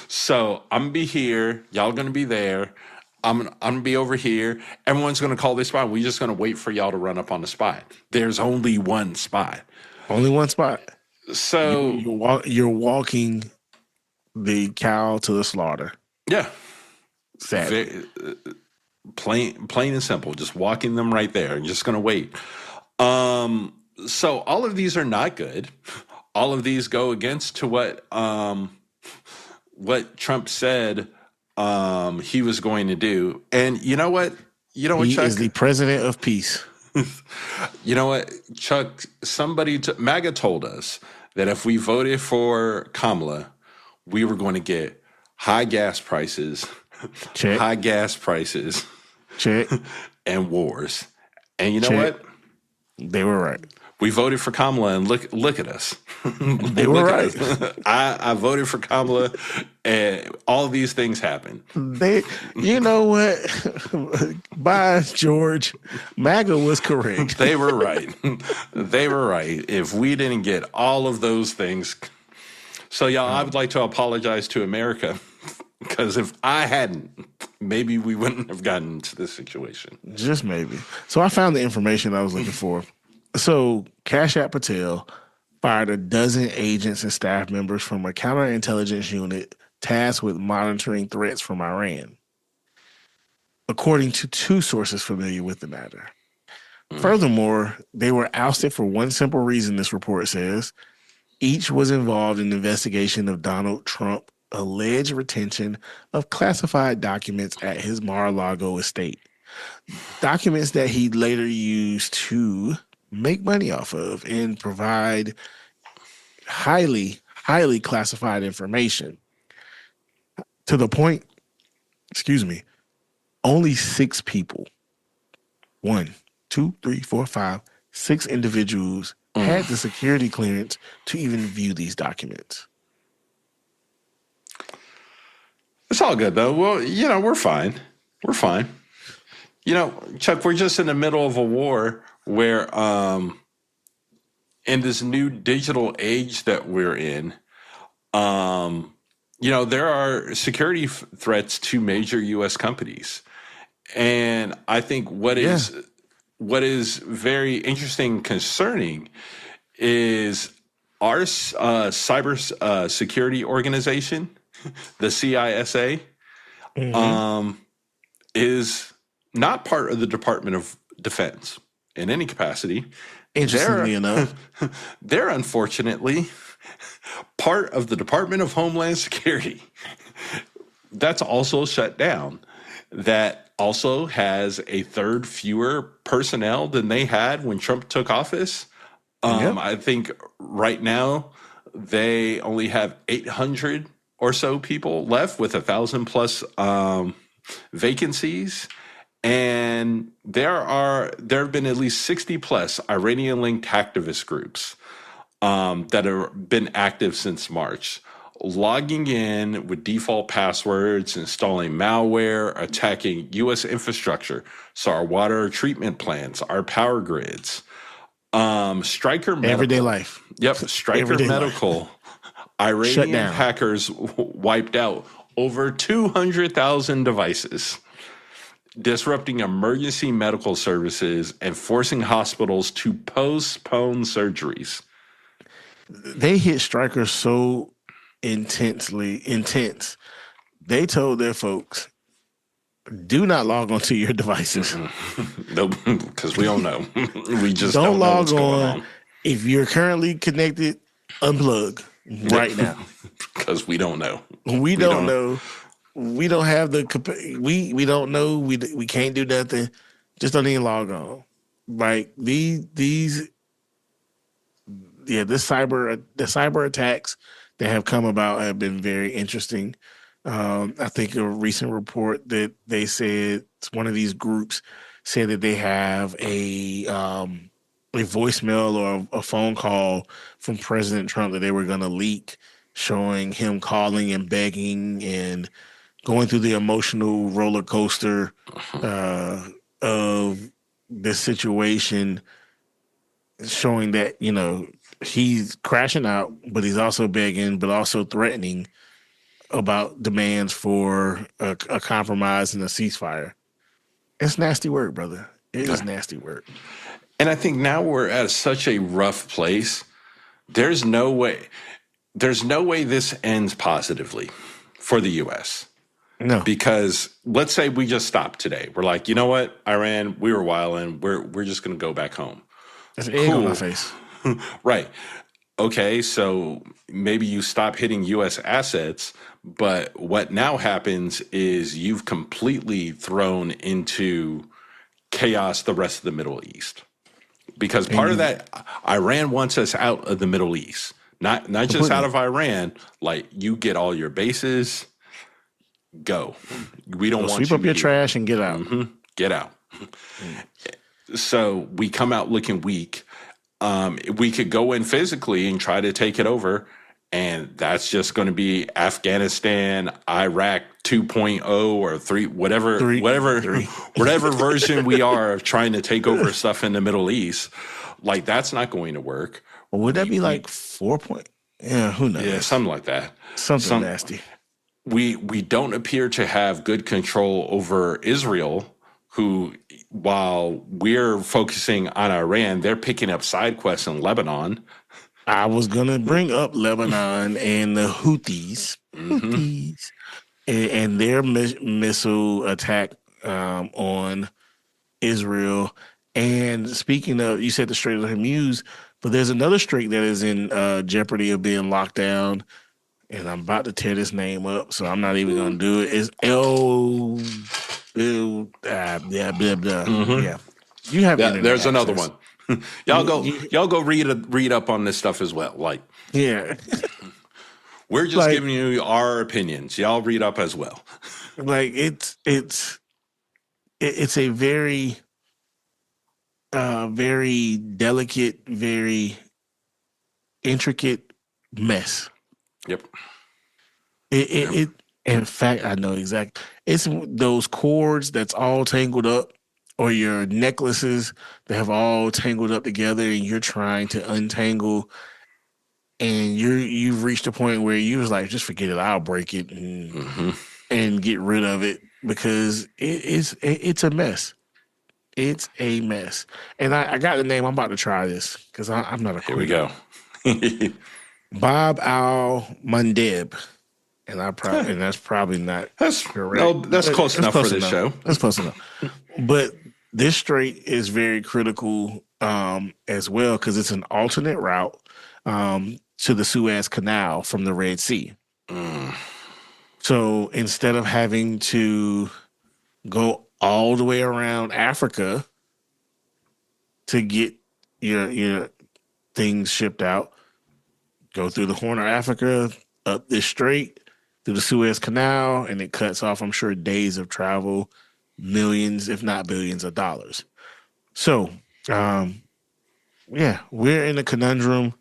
So I'm gonna be here, y'all gonna be there. I'm gonna be over here. Everyone's gonna call this spot. We're just gonna wait for y'all to run up on the spot. There's only one spot. Only one spot. So you're walking the cow to the slaughter. Yeah. Sad. Plain and simple. Just walking them right there and just gonna wait. So all of these are not good. All of these go against to what Trump said he was going to do. And you know what? He Chuck is the president of peace. You know what, Chuck? MAGA told us that if we voted for Kamala, we were going to get high gas prices, check, check, and wars. And you know what? They were right. We voted for Kamala, and look at us. They were right. I voted for Kamala, and all of these things happened. You know what? By George, MAGA was correct. They were right. They were right. If we didn't get all of those things. So, y'all, I would like to apologize to America, because if I hadn't, maybe we wouldn't have gotten into this situation. Just maybe. So I found the information I was looking for. So Kash Patel fired a dozen agents and staff members from a counterintelligence unit tasked with monitoring threats from Iran, according to two sources familiar with the matter. Furthermore, they were ousted for one simple reason, this report says. Each was involved in the investigation of Donald Trump's alleged retention of classified documents at his Mar-a-Lago estate. Documents that he later used to make money off of and provide highly, highly classified information. To the point, only 6 people, 1, 2, 3, 4, 5, 6 individuals had the security clearance to even view these documents. It's all good, though. Well, we're fine. We're fine. Chuck, we're just in the middle of a war where in this new digital age that we're in, there are security threats to major U.S. companies. And I think what is very interesting and concerning is our cyber security organization, the CISA, is not part of the Department of Defense in any capacity. Interestingly enough, they're unfortunately part of the Department of Homeland Security. That's also shut down. That also has a third fewer personnel than they had when Trump took office. I think right now they only have 800 or so people left with 1,000 plus vacancies. And there have been at least 60 plus Iranian-linked activist groups that have been active since March, logging in with default passwords, installing malware, attacking U.S. infrastructure, so our water treatment plants, our power grids. Stryker Medical. Everyday life. Yep, Stryker Medical. Iranian hackers wiped out over 200,000 devices, disrupting emergency medical services and forcing hospitals to postpone surgeries. They hit Stryker so intense. They told their folks, do not log onto your devices. Nope, because we don't know. We just don't know log what's going on. If you're currently connected, unplug right now. Because we don't know. We don't know. We don't have the we don't know. We can't do nothing. Just don't even log on. Like the cyber attacks that have come about have been very interesting I think a recent report that they said one of these groups said that they have a voicemail or a phone call from President Trump that they were going to leak, showing him calling and begging and going through the emotional roller coaster of the situation, showing that, he's crashing out, but he's also begging, but also threatening about demands for a compromise and a ceasefire. It's nasty work, brother. It is nasty work. And I think now we're at such a rough place. There's no way this ends positively for the U.S. No. Because let's say we just stopped today. We're like, you know what, Iran, we were wilding. We're just going to go back home. That's an egg on my face. Right. Okay, so maybe you stop hitting U.S. assets, but what now happens is you've completely thrown into chaos the rest of the Middle East. Because part of that, Iran wants us out of the Middle East. Not just out of Iran, like you get all your bases, go. We don't want you sweep up your here. Trash and get out. Mm-hmm. Get out. So we come out looking weak. We could go in physically and try to take it over, and that's just going to be Afghanistan, Iraq 2.0 or 3, whatever version we are of trying to take over stuff in the Middle East. Like, that's not going to work. Well, would that be like 4 point? Yeah, who knows? Yeah, something like that. Something nasty. We don't appear to have good control over Israel, who, while we're focusing on Iran, they're picking up side quests in Lebanon. I was going to bring up Lebanon and the Houthis. And their missile attack on Israel. And speaking of, you said the Strait of Hormuz, but there's another strait that is in jeopardy of being locked down. And I'm about to tear this name up, so I'm not even going to do it. It's yeah, blah, blah. Yeah. You have there's another access. one. Y'all go read up on this stuff as well. Like, yeah. We're just giving you our opinions. Y'all read up as well. Like it's a very very delicate, very intricate mess. Yep. It in fact, I know exactly. It's those cords that's all tangled up, or your necklaces that have all tangled up together, and you're trying to untangle. And you've reached a point where you was like, just forget it. I'll break it and get rid of it, because it's a mess. It's a mess. And I got the name. I'm about to try this because I'm not a quitter. Here we go. Bob al-Mandeb. And that's probably not correct. No, that's close enough for this show. That's close enough. But this strait is very critical as well, because it's an alternate route to the Suez Canal from the Red Sea. So instead of having to go all the way around Africa to get your things shipped out, go through the Horn of Africa, up this strait, through the Suez Canal, and it cuts off, I'm sure, days of travel, millions, if not billions of dollars. So, yeah, we're in a conundrum.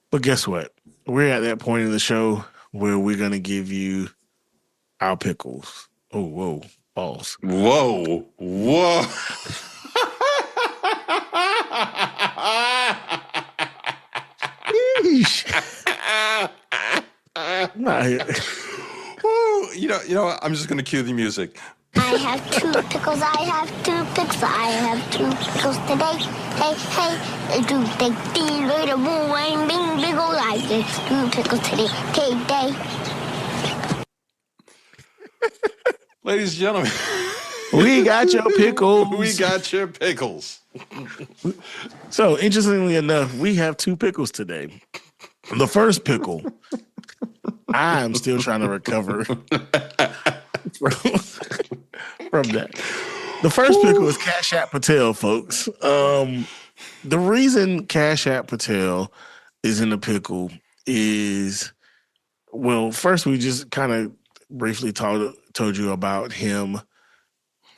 But guess what? We're at that point in the show where we're going to give you our pickles. Oh, whoa, balls. Whoa. I'm not here. You know what? I'm just going to cue the music. I have 2 pickles, I have 2 pickles, I have 2 pickles today. Hey, do they feel the moon and bing pickles? I have 2 pickles today. Day. Ladies and gentlemen, We got your pickles. we got your pickles. So, interestingly enough, we have 2 pickles today. The first pickle, I'm still trying to recover from that. The first pickle is Kash Patel, folks. The reason Kash Patel is in the pickle is, well, first we just kind of briefly told you about him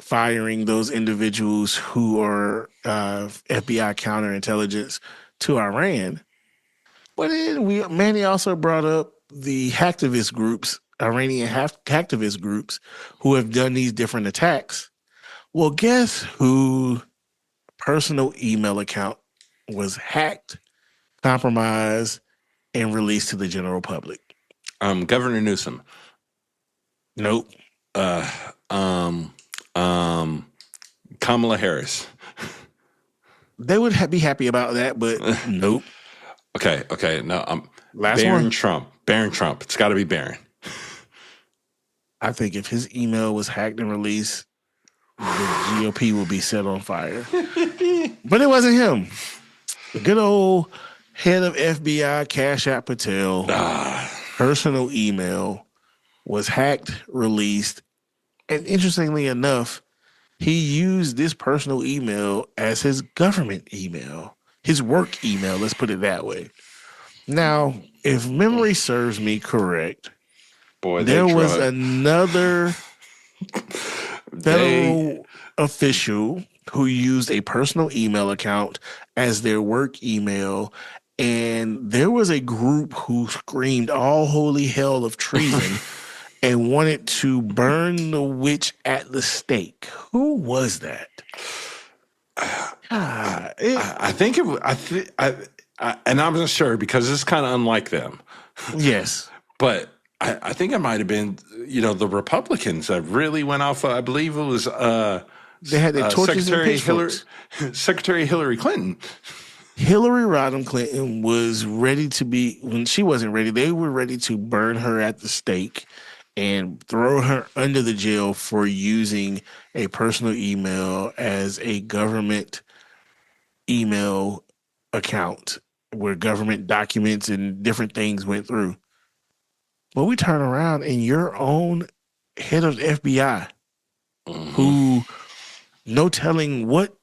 firing those individuals who are FBI counterintelligence to Iran. But then Manny also brought up the hacktivist groups, Iranian hacktivist groups, who have done these different attacks. Well, guess who personal email account was hacked, compromised, and released to the general public? Governor Newsom. Nope. Kamala Harris. They would be happy about that, but nope. Okay. No, Last Barron one. Trump. Barron Trump. It's got to be Barron. I think if his email was hacked and released, the GOP will be set on fire. But it wasn't him. The good old head of FBI, Kash Patel, personal email was hacked, released, and interestingly enough, he used this personal email as his government email, his work email, let's put it that way. Now, if memory serves me correct, there was another federal official who used a personal email account as their work email, and there was a group who screamed all holy hell of treason and wanted to burn the witch at the stake. Who was that? I think it was, and I'm not sure because it's kind of unlike them. Yes. But I think it might have been, the Republicans that really went off. I believe it was they had their torches Secretary Hillary Clinton. Hillary Rodham Clinton was ready to be, when she wasn't ready, they were ready to burn her at the stake and throw her under the jail for using a personal email as a government email account where government documents and different things went through. But we turn around and your own head of the FBI, who no telling what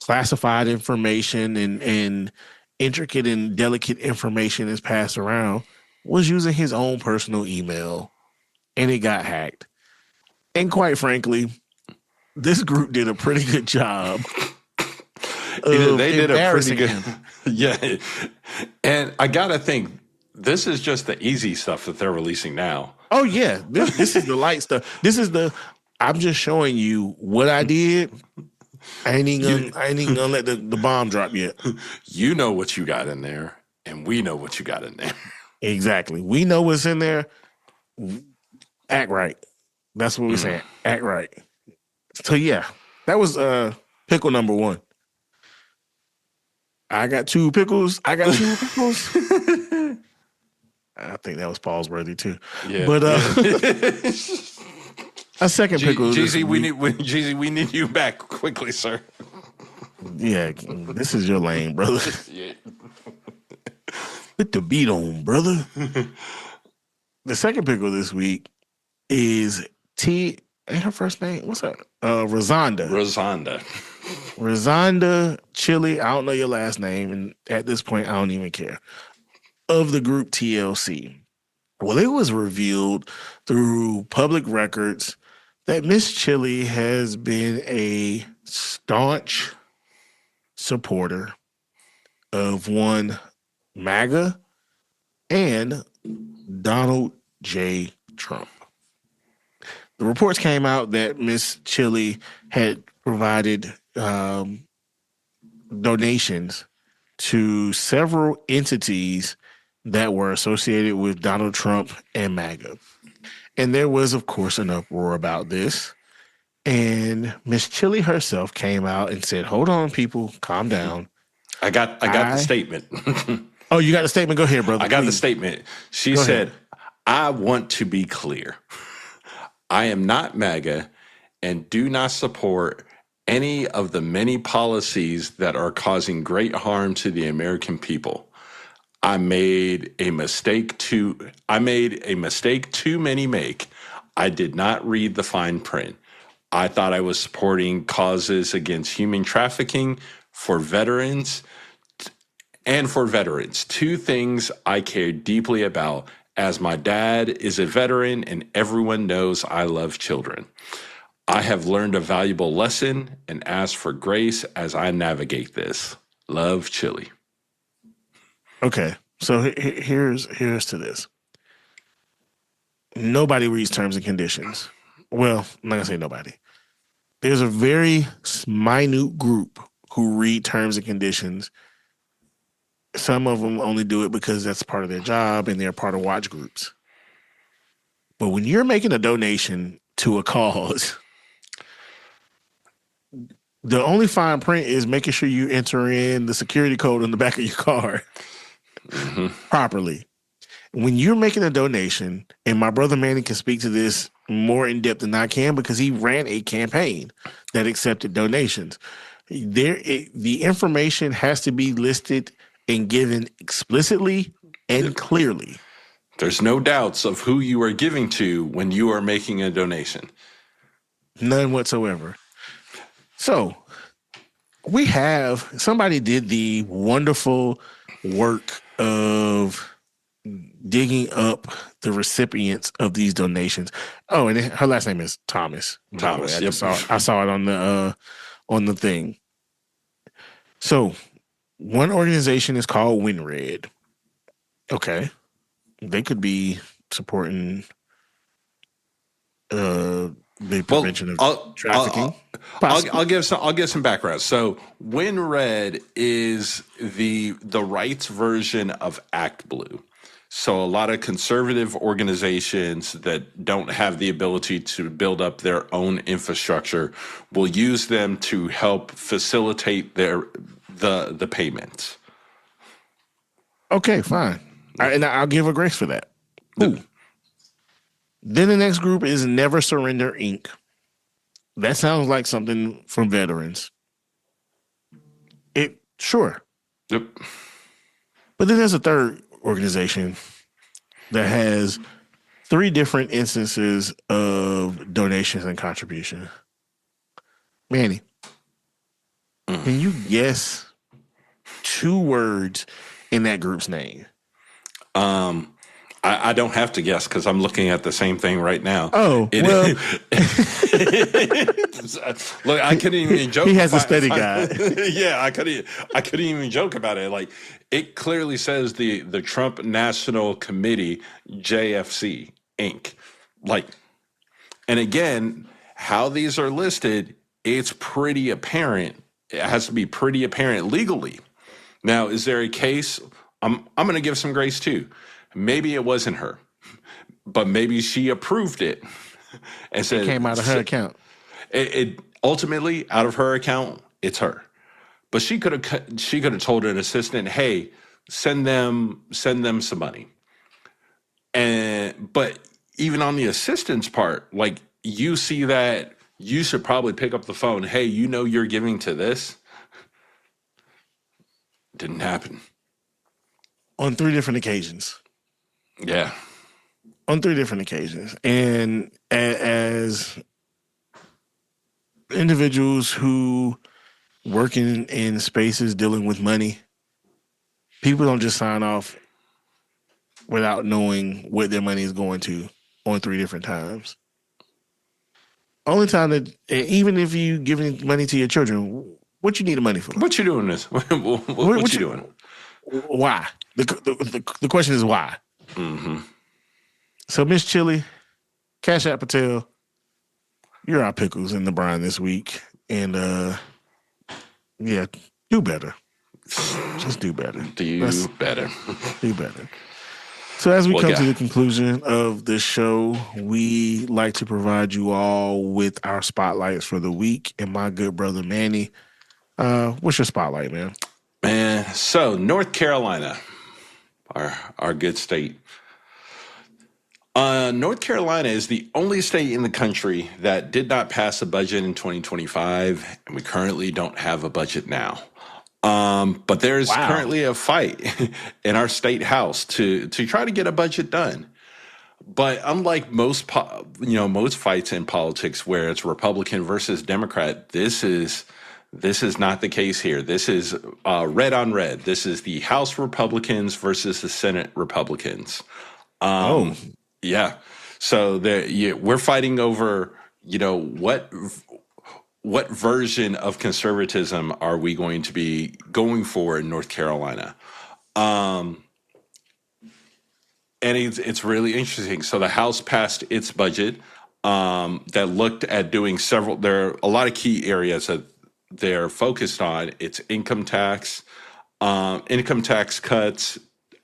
classified information and intricate and delicate information is passed around, was using his own personal email, and it got hacked. And quite frankly, this group did a pretty good job. They did a pretty good, yeah. And I gotta think, this is just the easy stuff that they're releasing now. Oh yeah, this is the light stuff. I'm just showing you what I did. I ain't even gonna let the bomb drop yet. You know what you got in there, and we know what you got in there. Exactly. We know what's in there. Act right. That's what we're saying. Act right. So yeah, that was pickle number one. I got two pickles. I think that was pause worthy too. Yeah. But a second pickle. Jeezy, we need you back quickly, sir. Yeah, this is your lane, brother. Yeah. Put the beat on, brother. The second pickle this week is Ain't her first name? What's that? Rosanda. Rosanda Chili. I don't know your last name, and at this point, I don't even care. Of the group TLC. Well, it was revealed through public records that Miss Chili has been a staunch supporter of one MAGA and Donald J. Trump. The reports came out that Miss Chili had provided donations to several entities that were associated with Donald Trump and MAGA. And there was, of course, an uproar about this. And Miss Chili herself came out and said, hold on, people, calm down. I got the statement. Oh, you got the statement? Go ahead, brother. I got the statement. She said, I want to be clear. I am not MAGA and do not support any of the many policies that are causing great harm to the American people. I made a mistake too many make. I did not read the fine print. I thought I was supporting causes against human trafficking for veterans. Two things I care deeply about as my dad is a veteran and everyone knows I love children. I have learned a valuable lesson and ask for grace as I navigate this. Love, Chili. Okay, so here's to this. Nobody reads terms and conditions. Well, I'm not gonna say nobody. There's a very minute group who read terms and conditions. Some of them only do it because that's part of their job and they're part of watch groups. But when you're making a donation to a cause, the only fine print is making sure you enter in the security code on the back of your card properly. When you're making a donation, and my brother Manny can speak to this more in depth than I can because he ran a campaign that accepted donations. The information has to be listed and given explicitly and clearly. There's no doubts of who you are giving to when you are making a donation. None whatsoever. So somebody did the wonderful work of digging up the recipients of these donations. Oh, and her last name is Thomas. Thomas. Yep. I saw it on the thing. So one organization is called WinRed. Okay. They could be supporting the prevention of trafficking. I'll give some background. So WinRed is the rights version of Act Blue. So a lot of conservative organizations that don't have the ability to build up their own infrastructure will use them to help facilitate the payments. Okay, fine. And I'll give a grace for that. Ooh. Then the next group is Never Surrender, Inc. That sounds like something from veterans. Sure. Yep. But then there's a third organization that has 3 different instances of donations and contribution. Manny, can you guess 2 words in that group's name? I don't have to guess because I'm looking at the same thing right now. Oh, well. Look, I couldn't even joke. He has a study guide. Yeah, I couldn't even joke about it. Like, it clearly says the Trump National Committee, JFC, Inc. Like, and again, how these are listed, it's pretty apparent. It has to be pretty apparent legally. Now, is there a case? I'm going to give some grace too. Maybe it wasn't her, but maybe she approved it and said it came out of her account. It ultimately out of her account. It's her, but she could have told an assistant, "Hey, send them some money." But even on the assistant's part, like, you see that, you should probably pick up the phone. Hey, you're giving to this. Didn't happen. On 3 different occasions. Yeah. On 3 different occasions. And as individuals who work in spaces dealing with money, people don't just sign off without knowing what their money is going to on 3 different times. Only time that, even if you giving money to your children, what you need the money for? What you doing this? what you doing? Why? The question is why. Mm-hmm. So, Miss Chili, Kash Patel, you're our pickles in the brine this week. And, yeah, do better. Just do better. Better. Do better. So as we come to the conclusion of this show, we like to provide you all with our spotlights for the week. And my good brother, Manny, what's your spotlight, man? Man, so North Carolina, our good state. North Carolina is the only state in the country that did not pass a budget in 2025, and we currently don't have a budget now. But there's currently a fight in our state house to try to get a budget done. But unlike most fights in politics where it's Republican versus Democrat, this is not the case here. This is red on red. This is the House Republicans versus the Senate Republicans. Yeah. So we're fighting over, what version of conservatism are we going to be going for in North Carolina? And it's really interesting. So the House passed its budget that looked at doing there are a lot of key areas that they're focused on. It's income tax cuts,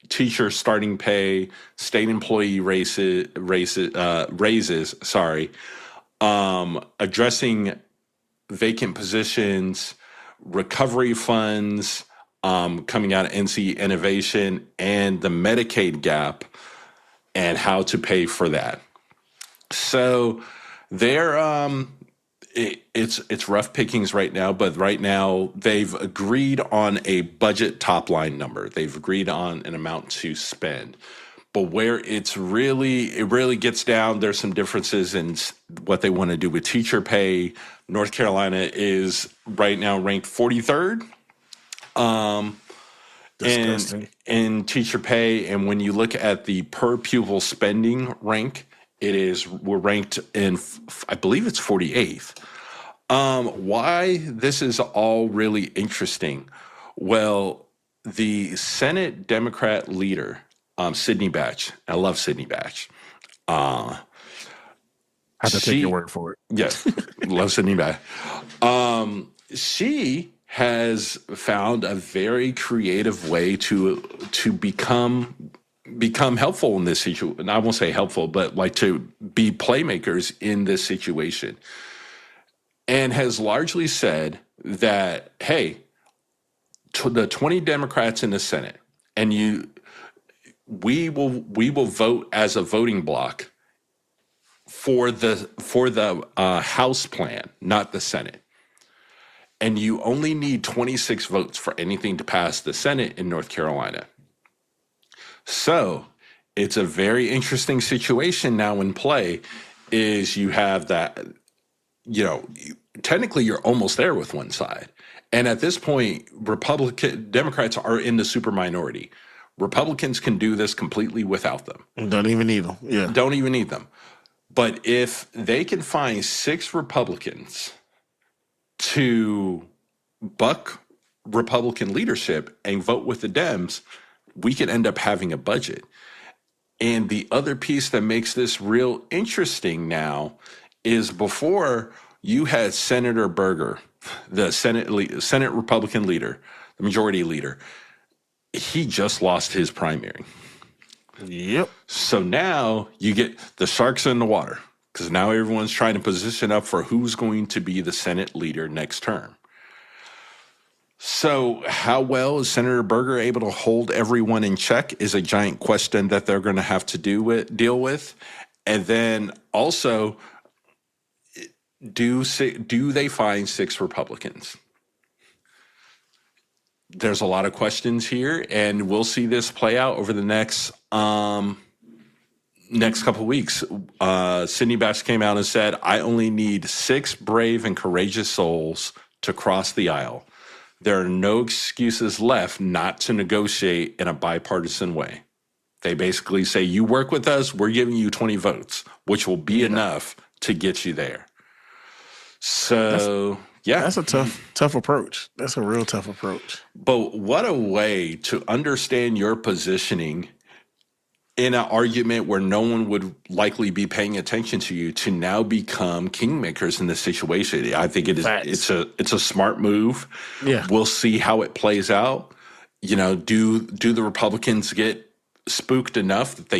teacher starting pay, state employee raises, addressing vacant positions, recovery funds coming out of NC Innovation, and the Medicaid gap and how to pay for that. So it's rough pickings right now, but right now they've agreed on a budget top line number. They've agreed on an amount to spend. But where it really gets down, there's some differences in what they want to do with teacher pay. North Carolina is right now ranked 43rd in teacher pay. And when you look at the per pupil spending rank, we're ranked in, I believe it's 48th. Why this is all really interesting? Well, the Senate Democrat leader, Sidney Batch. I love Sidney Batch. I have to take your word for it. Yes, love Sidney Batch. She has found a very creative way to become helpful in this situation. I won't say helpful, but like to be playmakers in this situation, and has largely said that, hey, the 20 Democrats in the Senate, and we will vote as a voting bloc for the House plan, not the Senate. And you only need 26 votes for anything to pass the Senate in North Carolina. So it's a very interesting situation now in play. Is you have that, technically you're almost there with one side. And at this point, Democrats are in the super minority. Republicans can do this completely without them. Don't even need them. Yeah. Don't even need them. But if they can find 6 Republicans to buck Republican leadership and vote with the Dems, we could end up having a budget. And the other piece that makes this real interesting now is before you had Senator Berger, the Senate Republican leader, the majority leader, he just lost his primary. Yep. So now you get the sharks in the water because now everyone's trying to position up for who's going to be the Senate leader next term. So how well is Senator Berger able to hold everyone in check is a giant question that they're going to have to deal with. And then also, do they find 6 Republicans? There's a lot of questions here, and we'll see this play out over the next couple of weeks. Sidney Batch came out and said, I only need 6 brave and courageous souls to cross the aisle. There are no excuses left not to negotiate in a bipartisan way. They basically say, you work with us, we're giving you 20 votes, which will be enough to get you there. So, that's a tough approach. That's a real tough approach. But what a way to understand your positioning in an argument where no one would likely be paying attention to you to now become kingmakers in this situation. I think it's a smart move. Yeah. We'll see how it plays out. Do the Republicans get spooked enough that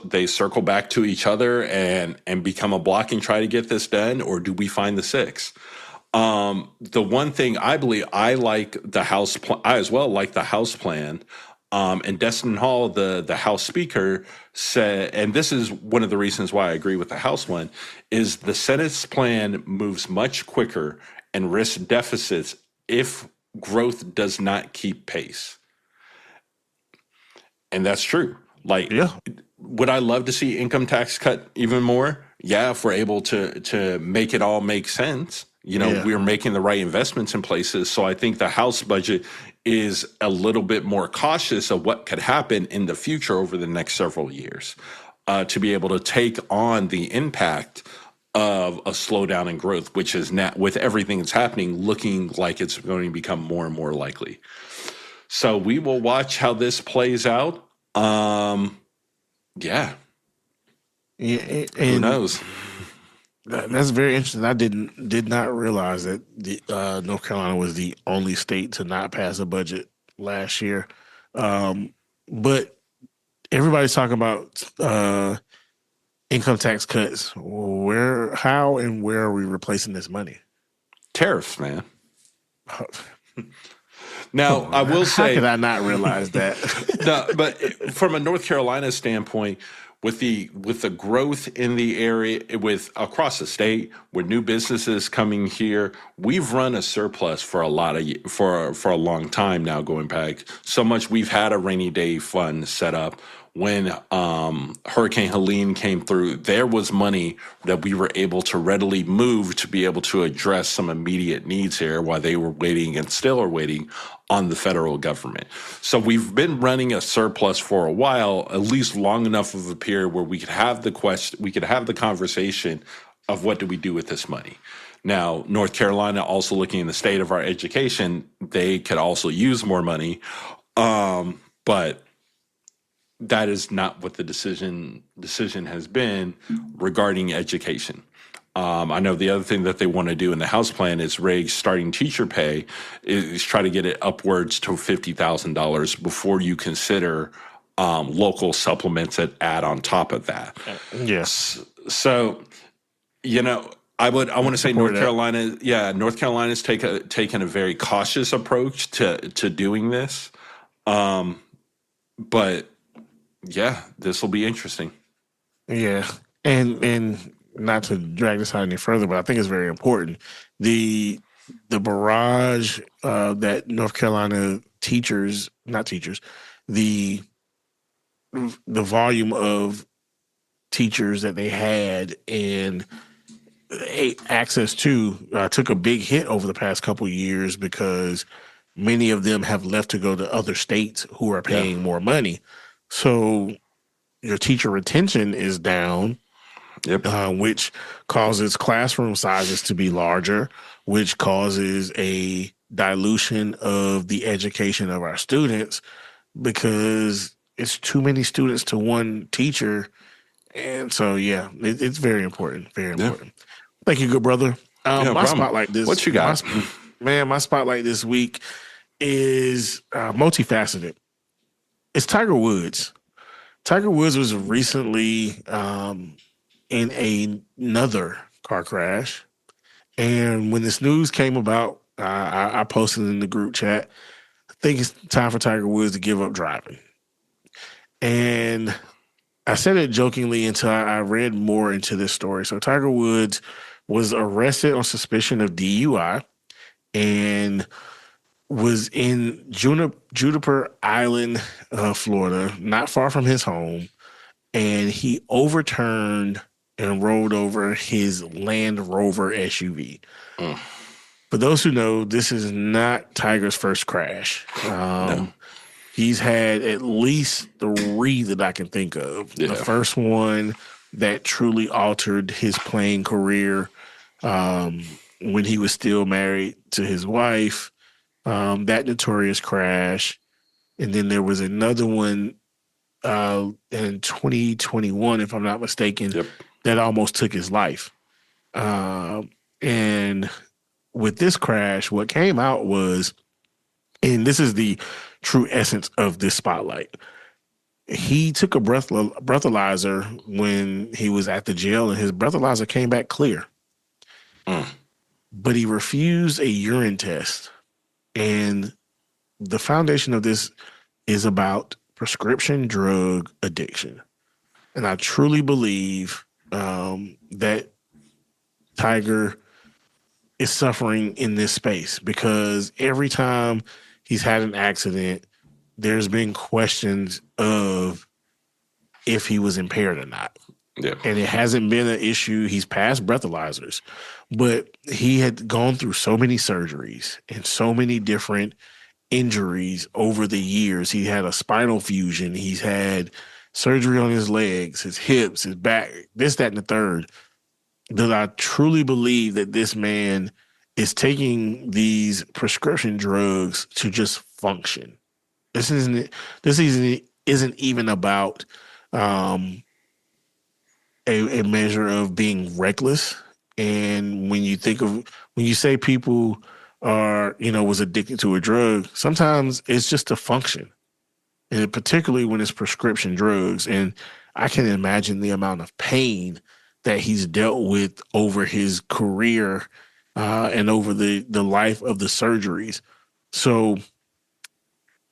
they circle back to each other and become a bloc and try to get this done, or do we find the 6? The one thing I believe, I like the House. I as well like the House plan. And Destin Hall, the House Speaker, said, and this is one of the reasons why I agree with the House one, is the Senate's plan moves much quicker and risks deficits if growth does not keep pace. And that's true. Would I love to see income tax cut even more? Yeah, if we're able to make it all make sense. We're making the right investments in places. So I think the House budget is a little bit more cautious of what could happen in the future over the next several years, to be able to take on the impact of a slowdown in growth, which is now, with everything that's happening, looking like it's going to become more and more likely. So we will watch how this plays out. Yeah. Who knows? That's very interesting. I did not realize that North Carolina was the only state to not pass a budget last year. But everybody's talking about income tax cuts. How and where are we replacing this money? Tariffs, man. Now, I will say, how could I not realize that? No, but from a North Carolina standpoint, with the growth in the area, with across the state, with new businesses coming here, we've run a surplus for a long time now. Going back so much, we've had a rainy day fund set up. When Hurricane Helene came through, there was money that we were able to readily move to be able to address some immediate needs here while they were waiting and still are waiting on the federal government. So we've been running a surplus for a while, at least long enough of a period where we could have the conversation of what do we do with this money. Now, North Carolina also looking in the state of our education, they could also use more money, but that is not what the decision has been regarding education. I know the other thing that they want to do in the House plan is raise starting teacher pay, is try to get it upwards to $50,000 before you consider local supplements that add on top of that. Yes. So, I want to say North Carolina's taken a very cautious approach to doing this. But yeah, this will be interesting. Yeah. And not to drag this out any further, but I think it's very important. The barrage that North Carolina the volume of teachers that they had and access to took a big hit over the past couple of years because many of them have left to go to other states who are paying more money. So your teacher retention is down, which causes classroom sizes to be larger, which causes a dilution of the education of our students because it's too many students to one teacher. And so, it's very important, very important. Thank you, good brother. My spotlight this What you got? My spotlight this week is multifaceted. It's Tiger Woods. Tiger Woods was recently in another car crash. And when this news came about, I posted in the group chat, I think it's time for Tiger Woods to give up driving. And I said it jokingly until I read more into this story. So Tiger Woods was arrested on suspicion of DUI and was in Juniper Island, Florida, not far from his home, and he overturned and rolled over his Land Rover SUV. For those who know, this is not Tiger's first crash. No. He's had at least 3 that I can think of. Yeah. The first one that truly altered his playing career when he was still married to his wife. That notorious crash. And then there was another one in 2021, if I'm not mistaken, that almost took his life. And with this crash, what came out was, and this is the true essence of this spotlight, he took a breathalyzer when he was at the jail, and his breathalyzer came back clear. But he refused a urine test. And the foundation of this is about prescription drug addiction. And I truly believe that Tiger is suffering in this space because every time he's had an accident, there's been questions of if he was impaired or not. Yeah. And it hasn't been an issue. He's passed breathalyzers, but he had gone through so many surgeries and so many different injuries over the years. He had a spinal fusion. He's had surgery on his legs, his hips, his back, this, that, and the third. That I truly believe that this man is taking these prescription drugs to just function. This isn't even about a measure of being reckless. And when you say people was addicted to a drug, sometimes it's just a function. And particularly when it's prescription drugs. And I can imagine the amount of pain that he's dealt with over his career and over the life of the surgeries. So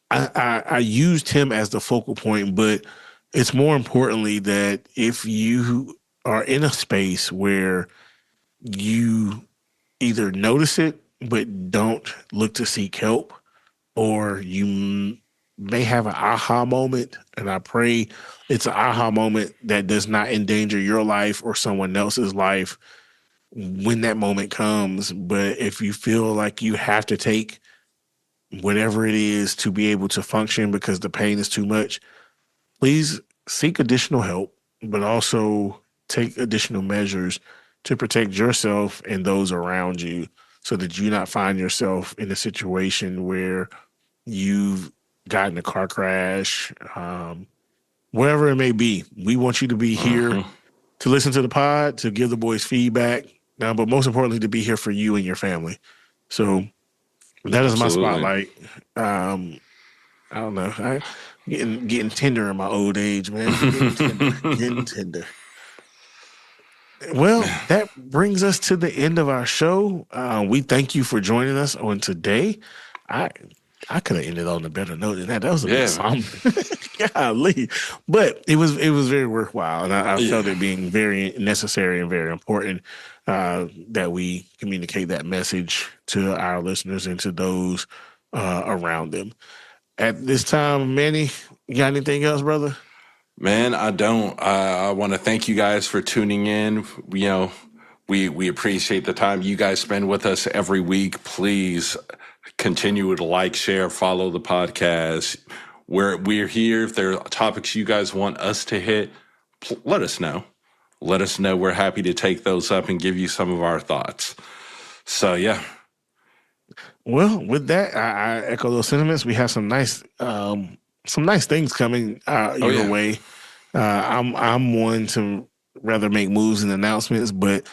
I used him as the focal point, but it's more importantly that if you are in a space where you either notice it but don't look to seek help, or you may have an aha moment, and I pray it's an aha moment that does not endanger your life or someone else's life when that moment comes. But if you feel like you have to take whatever it is to be able to function because the pain is too much, please seek additional help, but also take additional measures to protect yourself and those around you so that you not find yourself in a situation where you've gotten a car crash, wherever it may be. We want you to be here to listen to the pod, to give the boys feedback, but most importantly, to be here for you and your family. So that is my spotlight. I don't know. I getting tender in my old age, man. Getting tender. Well, that brings us to the end of our show. We thank you for joining us on today. I could have ended on a better note than that. That was a bit somber. Golly. But it was very worthwhile, and I felt it being very necessary and very important that we communicate that message to our listeners and to those around them. At this time, Manny, you got anything else, brother? Man, I don't. I want to thank you guys for tuning in. We appreciate the time you guys spend with us every week. Please continue to like, share, follow the podcast. We're here. If there are topics you guys want us to hit, let us know. Let us know. We're happy to take those up and give you some of our thoughts. So, yeah. Well, with that, I echo those sentiments. We have some nice things coming your way. I'm one to rather make moves and announcements, but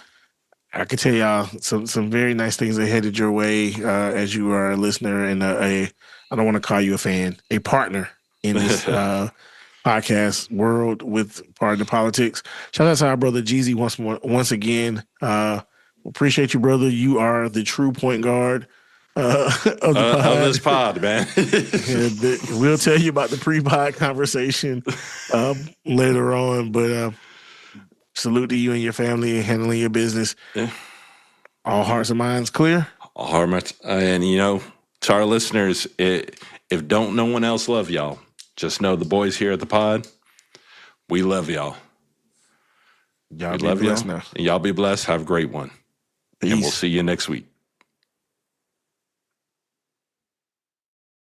I can tell y'all some very nice things are headed your way as you are a listener and I don't want to call you a fan, a partner in this podcast world with Pardon the Politics. Shout out to our brother Jeezy once again. Appreciate you, brother. You are the true point guard of this pod, man. We'll tell you about the pre-pod conversation later on, but salute to you and your family and handling your business. Yeah. All hearts and minds clear? All hearts. And, to our listeners, if no one else love y'all, just know the boys here at the pod, we love y'all. Y'all be blessed now. And y'all be blessed. Have a great one. Peace. And we'll see you next week.